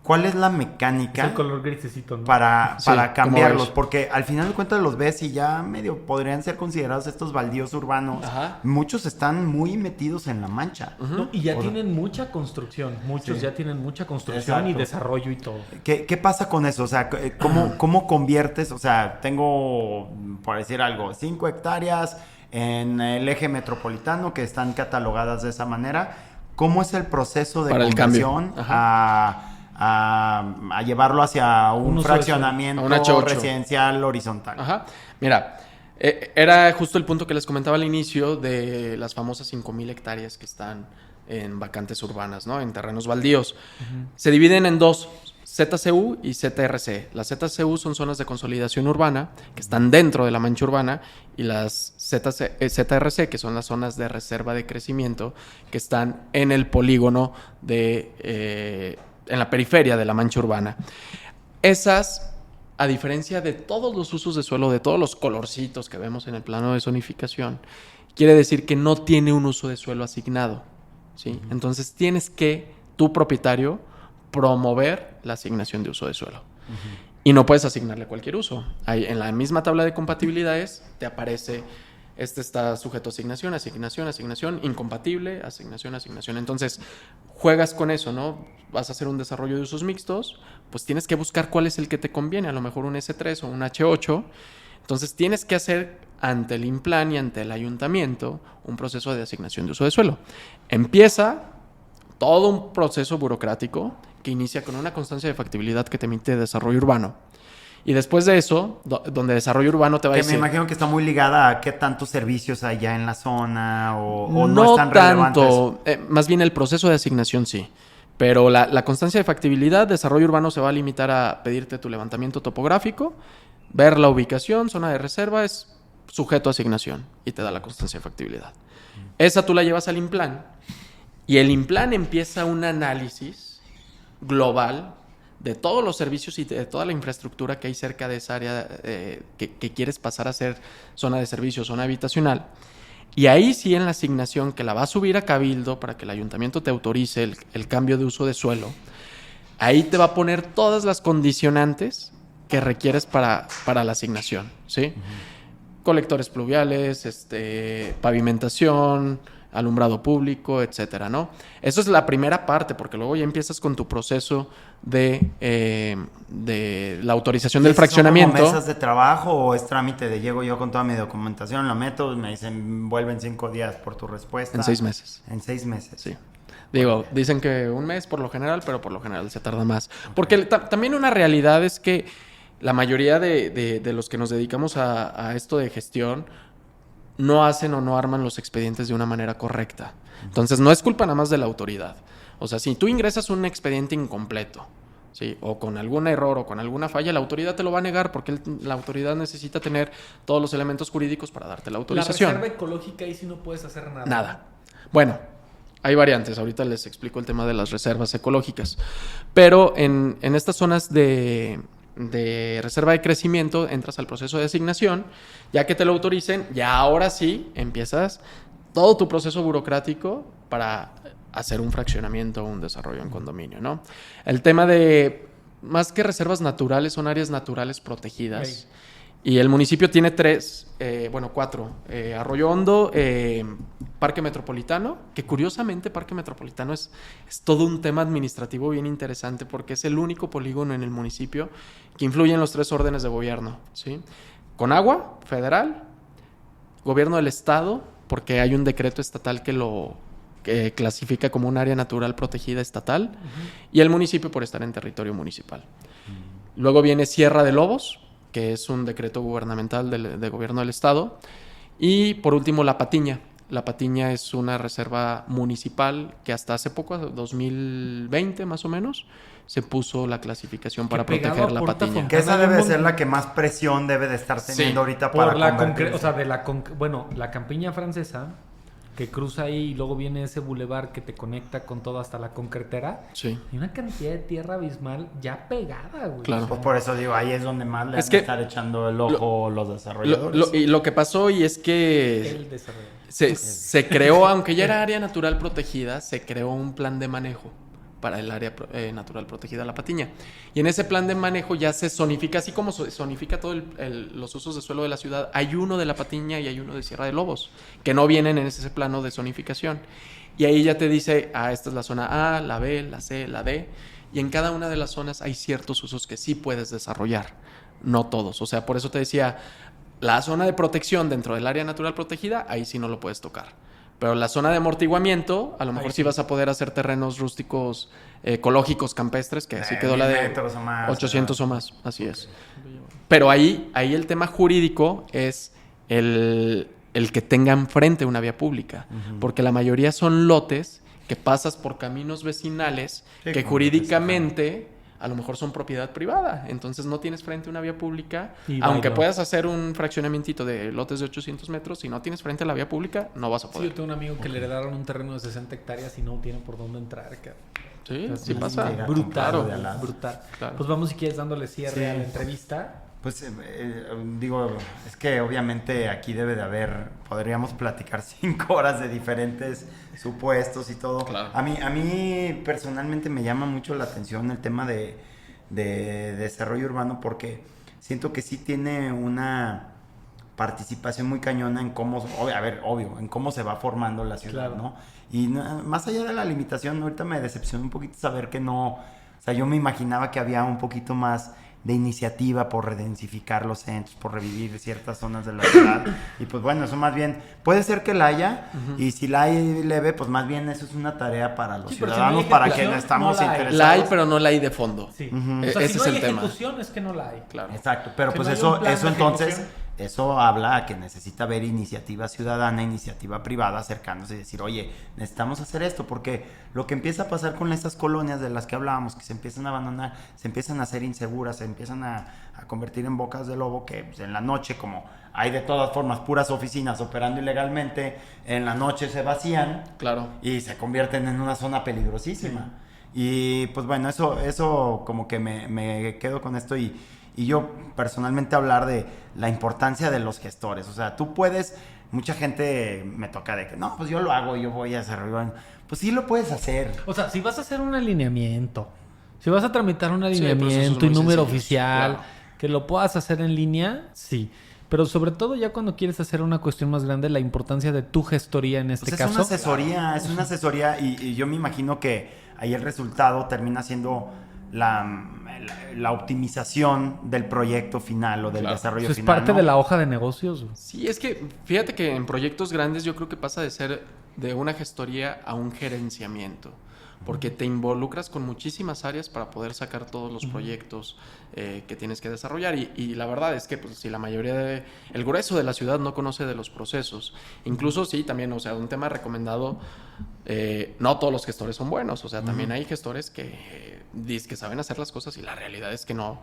¿Cuál es la Es mecánica el color grisecito, ¿no? para Sí, como cambiarlos? beige. Porque al final de cuentas los ves y ya medio podrían ser considerados estos baldíos urbanos. Ajá. Muchos están muy metidos en la mancha. No, y ya Por- tienen mucha construcción. Muchos Sí. ya tienen mucha construcción y Exacto. desarrollo y todo. ¿Qué pasa con eso? O sea, ¿cómo conviertes? O sea, tengo, por decir algo, 5 hectáreas en el eje metropolitano que están catalogadas de esa manera. ¿Cómo es el proceso de Para el cambio. conversión Ajá. a llevarlo hacia un Un uso fraccionamiento a un H8. residencial horizontal? Ajá. Mira, era justo el punto que les comentaba al inicio de las famosas 5,000 hectáreas que están en vacantes urbanas, ¿no? En terrenos baldíos. Se dividen en dos, ZCU y ZRC. Las ZCU son zonas de consolidación urbana que están dentro de la mancha urbana y las ZRC, que son las zonas de reserva de crecimiento que están en el polígono en la periferia de la mancha urbana. Esas, a diferencia de todos los usos de suelo, de todos los colorcitos que vemos en el plano de zonificación, quiere decir que no tiene un uso de suelo asignado, ¿sí? Entonces tienes que, tu propietario, promover la asignación de uso de suelo. Y no puedes asignarle cualquier uso. Ahí, en la misma tabla de compatibilidades te aparece, este está sujeto a asignación, asignación, asignación, incompatible, asignación, asignación. Entonces, juegas con eso, ¿no? Vas a hacer un desarrollo de usos mixtos, pues tienes que buscar cuál es el que te conviene, a lo mejor un S3 o un H8. Entonces, tienes que hacer ante el INPLAN y ante el ayuntamiento un proceso de asignación de uso de suelo. Empieza todo un proceso burocrático que inicia con una constancia de factibilidad que te emite desarrollo urbano. Y después de eso, donde desarrollo urbano te va a Que decir... me imagino que está muy ligada a qué tantos servicios hay ya en la zona o no es tan relevante tanto, más bien el proceso de asignación sí. Pero la constancia de factibilidad, desarrollo urbano se va a limitar a pedirte tu levantamiento topográfico, ver la ubicación, zona de reserva, es sujeto a asignación y te da la constancia de factibilidad. Esa tú la llevas al INPLAN y el INPLAN empieza un análisis global de todos los servicios y de toda la infraestructura que hay cerca de esa área que quieres pasar a ser zona de servicio, zona habitacional. Y ahí sí, en la asignación que la va a subir a Cabildo para que el ayuntamiento te autorice el cambio de uso de suelo, ahí te va a poner todas las condicionantes que requieres para la asignación, ¿sí? Colectores pluviales, pavimentación, alumbrado público, etcétera, ¿no? Eso es la primera parte, porque luego ya empiezas con tu proceso de la autorización del fraccionamiento. ¿Son como mesas de trabajo o es trámite de llego yo con toda mi documentación, la meto, me dicen vuelven 5 días por tu respuesta? En 6 meses. En 6 meses. Sí. Digo, dicen que un mes por lo general, pero por lo general se tarda más. Porque también una realidad es que la mayoría de los que nos dedicamos a esto de gestión no hacen o no arman los expedientes de una manera correcta. Entonces, no es culpa nada más de la autoridad. O sea, si tú ingresas un expediente incompleto, ¿sí? O con algún error o con alguna falla, la autoridad te lo va a negar porque la autoridad necesita tener todos los elementos jurídicos para darte la autorización. La reserva ecológica ahí sí no puedes hacer nada. Nada. Bueno, hay variantes. Ahorita les explico el tema de las reservas ecológicas. Pero en estas zonas de reserva de crecimiento entras al proceso de asignación. Ya que te lo autoricen, ya ahora sí empiezas todo tu proceso burocrático para hacer un fraccionamiento o un desarrollo en condominio, ¿no? El tema de, más que reservas naturales, son áreas naturales protegidas. Y el municipio tiene 4. Arroyo Hondo, Parque Metropolitano, que curiosamente Parque Metropolitano es todo un tema administrativo bien interesante porque es el único polígono en el municipio que influye en los 3 órdenes de gobierno, ¿sí? Conagua, federal, gobierno del estado, porque hay un decreto estatal que lo clasifica como un área natural protegida estatal, y el municipio por estar en territorio municipal. Luego viene Sierra de Lobos, que es un decreto gubernamental de gobierno del estado. Y por último, La Patiña. La Patiña es una reserva municipal que hasta hace poco, 2020 más o menos, se puso la clasificación para proteger La Patiña. Que esa debe ser la que más presión debe de estar teniendo ahorita para la campiña francesa, que cruza ahí y luego viene ese bulevar que te conecta con todo hasta la concretera. Sí. Y una cantidad de tierra abismal ya pegada, güey. Claro. Pues por eso digo, ahí es donde más le van a estar echando el ojo los desarrolladores. Lo que pasó y es que El desarrollador. se creó, aunque ya era área natural protegida, se creó un plan de manejo para el área natural protegida La Patiña. Y en ese plan de manejo ya se zonifica, así como se zonifica todos los usos de suelo de la ciudad, hay uno de La Patiña y hay uno de Sierra de Lobos, que no vienen en ese plano de zonificación. Y ahí ya te dice, esta es la zona A, la B, la C, la D, y en cada una de las zonas hay ciertos usos que sí puedes desarrollar, no todos. O sea, por eso te decía, la zona de protección dentro del área natural protegida, ahí sí no lo puedes tocar. Pero la zona de amortiguamiento, a lo mejor sí vas a poder hacer terrenos rústicos, ecológicos, campestres, que así quedó la de 800 o más, así es. Pero ahí el tema jurídico es el que tengan frente una vía pública, porque la mayoría son lotes que pasas por caminos vecinales que jurídicamente a lo mejor son propiedad privada, entonces no tienes frente a una vía pública, aunque puedas hacer un fraccionamiento de lotes de 800 metros, si no tienes frente a la vía pública, no vas a poder. Sí, yo tengo un amigo que le heredaron un terreno de 60 hectáreas y no tiene por dónde entrar. Sí, sí pasa. Brutal, Claro. brutal. Claro. Pues vamos, si quieres, dándole cierre a la entrevista. Pues digo, es que obviamente aquí debe de haber, podríamos platicar 5 horas de diferentes supuestos y todo. Claro. A mí personalmente me llama mucho la atención el tema de desarrollo urbano porque siento que sí tiene una participación muy cañona en cómo, obvio, en cómo se va formando la ciudad, claro, ¿no? Y más allá de la limitación, ahorita me decepcionó un poquito saber que no, o sea, yo me imaginaba que había un poquito más de iniciativa por redensificar los centros, por revivir ciertas zonas de la ciudad. Y pues bueno, eso más bien, puede ser que la haya, y si la hay leve, pues más bien eso es una tarea para los ciudadanos, para quienes estamos interesados. La hay, pero no la hay de fondo. Sí. O sea, ese si es no hay el tema. ejecución, es que no la hay. Claro. Exacto, pero si pues no eso entonces eso habla a que necesita haber iniciativa ciudadana, iniciativa privada acercándose y decir, oye, necesitamos hacer esto, porque lo que empieza a pasar con estas colonias de las que hablábamos, que se empiezan a abandonar, se empiezan a hacer inseguras, se empiezan a convertir en bocas de lobo, que pues, en la noche, como hay de todas formas puras oficinas operando ilegalmente, en la noche se vacían, claro, y se convierten en una zona peligrosísima. Y pues bueno, eso como que me quedo con esto y yo personalmente hablar de la importancia de los gestores. O sea, tú puedes, mucha gente me toca de que no, pues yo lo hago, yo voy a hacer, pues sí lo puedes hacer. O sea, si vas a hacer un alineamiento, si vas a tramitar un alineamiento sí, y número sencillos, oficial, claro, que lo puedas hacer en línea, sí. Pero sobre todo ya cuando quieres hacer una cuestión más grande, la importancia de tu gestoría en este caso. Es una asesoría y yo me imagino que ahí el resultado termina siendo la optimización del proyecto final o del desarrollo Eso final. es parte ¿no? de la hoja de negocios. Sí, es que fíjate que en proyectos grandes yo creo que pasa de ser de una gestoría a un gerenciamiento, porque te involucras con muchísimas áreas para poder sacar todos los proyectos que tienes que desarrollar y la verdad es que pues, si la mayoría el grueso de la ciudad no conoce de los procesos, incluso sí, también, o sea, un tema recomendado, no todos los gestores son buenos, o sea, también hay gestores que dicen que saben hacer las cosas y la realidad es que no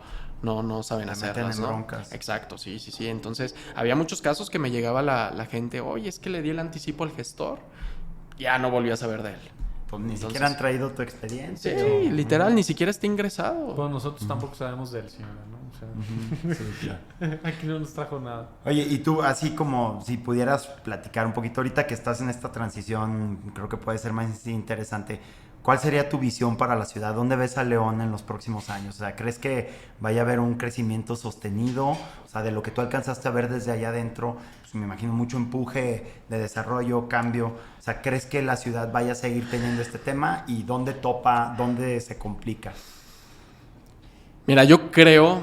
saben hacerlas, ¿no? Broncas. Exacto, sí, entonces había muchos casos que me llegaba la gente, oye, es que le di el anticipo al gestor, ya no volví a saber de él. Pues ni siquiera han traído tu expediente. Sí, literal, ni siquiera está ingresado. Bueno, nosotros tampoco sabemos de él, señora, ¿no? O sea, Sí, claro. aquí no nos trajo nada. Oye, y tú, así como si pudieras platicar un poquito ahorita que estás en esta transición, creo que puede ser más interesante. ¿Cuál sería tu visión para la ciudad? ¿Dónde ves a León en los próximos años? O sea, ¿crees que vaya a haber un crecimiento sostenido? O sea, de lo que tú alcanzaste a ver desde allá adentro, pues me imagino mucho empuje de desarrollo, cambio. O sea, ¿crees que la ciudad vaya a seguir teniendo este tema? ¿Y dónde topa, dónde se complica? Mira, yo creo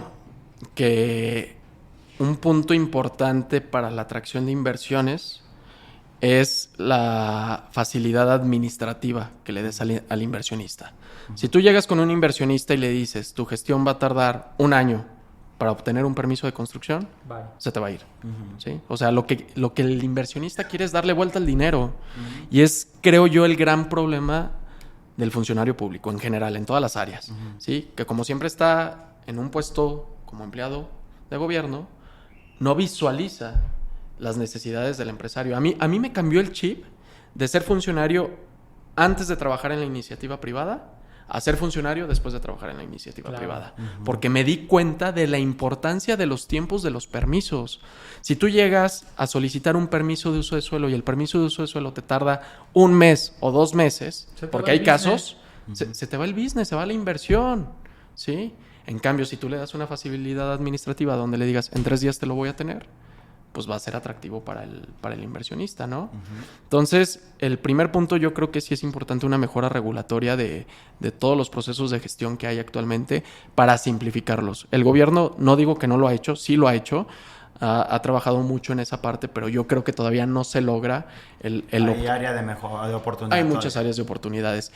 que un punto importante para la atracción de inversiones es la facilidad administrativa que le des al inversionista. Si tú llegas con un inversionista y le dices, tu gestión va a tardar 1 año para obtener un permiso de construcción, se te va a ir. ¿Sí? O sea, lo que el inversionista quiere es darle vuelta al dinero. Y es, creo yo, el gran problema del funcionario público en general, en todas las áreas. ¿Sí? Que como siempre está en un puesto como empleado de gobierno, no visualiza las necesidades del empresario. A mí me cambió el chip de ser funcionario antes de trabajar en la iniciativa privada a ser funcionario después de trabajar en la iniciativa privada. Porque me di cuenta de la importancia de los tiempos de los permisos. Si tú llegas a solicitar un permiso de uso de suelo y el permiso de uso de suelo te tarda 1 mes o 2 meses, porque hay casos, se te va el business, se va la inversión, ¿sí? En cambio, si tú le das una facilidad administrativa donde le digas, en 3 días te lo voy a tener, pues va a ser atractivo para el inversionista, ¿no? Entonces, el primer punto yo creo que sí es importante una mejora regulatoria de todos los procesos de gestión que hay actualmente para simplificarlos. El gobierno, no digo que no lo ha hecho, sí lo ha hecho, ha trabajado mucho en esa parte, pero yo creo que todavía no se logra Hay área de oportunidad. Hay muchas áreas de oportunidades.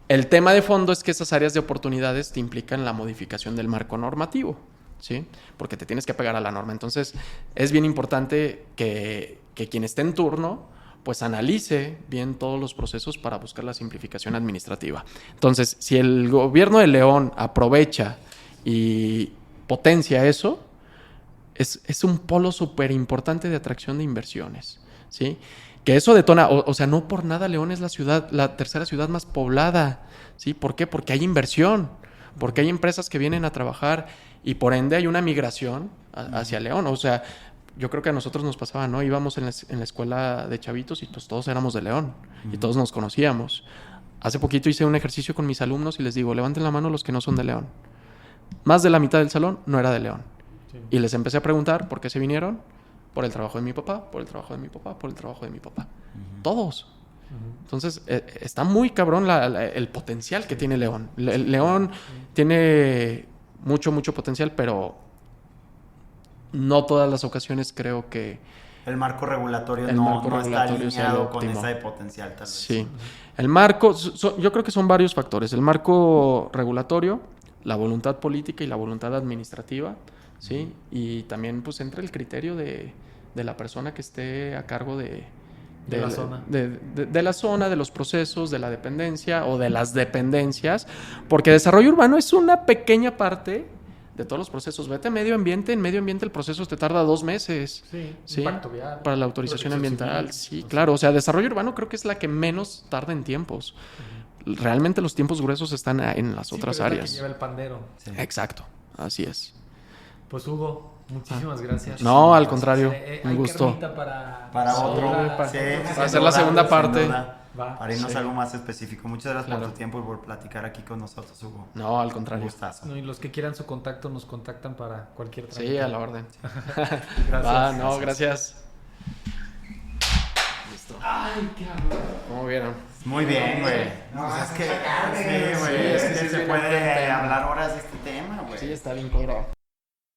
El tema de fondo es que esas áreas de oportunidades te implican la modificación del marco normativo, ¿sí? Porque te tienes que apegar a la norma. Entonces, es bien importante que quien esté en turno, pues analice bien todos los procesos para buscar la simplificación administrativa. Entonces, si el gobierno de León aprovecha y potencia eso, es un polo súper importante de atracción de inversiones, ¿sí? Que eso detona, o sea, no por nada León es la tercera ciudad más poblada, ¿sí? ¿Por qué? Porque hay inversión, porque hay empresas que vienen a trabajar y por ende hay una migración hacia León. O sea, yo creo que a nosotros nos pasaba, ¿no? Íbamos en la escuela de chavitos y pues todos éramos de León y todos nos conocíamos. Hace poquito hice un ejercicio con mis alumnos y les digo, levanten la mano los que no son de León. Más de la mitad del salón no era de León. Sí. Y les empecé a preguntar por qué se vinieron. Por el trabajo de mi papá, por el trabajo de mi papá, por el trabajo de mi papá. Todos. Entonces, está muy cabrón el potencial que tiene León. León tiene mucho potencial, pero no todas las ocasiones creo que el marco regulatorio no está alineado con ese potencial, tal vez. Sí. El marco, yo creo que son varios factores. El marco regulatorio, la voluntad política y la voluntad administrativa ¿sí? Y también pues entra el criterio de la persona que esté a cargo de la zona. De la zona, de los procesos, de la dependencia o de las dependencias, porque desarrollo urbano es una pequeña parte de todos los procesos. Vete a medio ambiente, en medio ambiente el proceso te tarda 2 meses. Sí, impacto vial, para la autorización ambiental. Civil, Sí, claro. O sea, desarrollo urbano creo que es la que menos tarda en tiempos. Realmente los tiempos gruesos están en las otras pero es la áreas. que lleva el pandero. Sí. Exacto, así es. Pues Hugo, muchísimas gracias. No, al contrario, un hay gusto. carnita Para sí, otro. para Sí, para hacer la segunda parte. Va. Para irnos Sí. a algo más específico. Muchas gracias Claro. por tu tiempo y por platicar aquí con nosotros, Hugo. No, al Un contrario. gustazo. No, y los que quieran su contacto nos contactan para cualquier Sí, trámite. a la orden. Gracias. No, gracias. Listo. Ay, qué amor. ¿Cómo vieron? Muy bien, güey. Pues es que, sí, güey. es que es sí que es se bien puede amplio el tema. hablar horas de este tema, güey. Sí, está bien cobrado.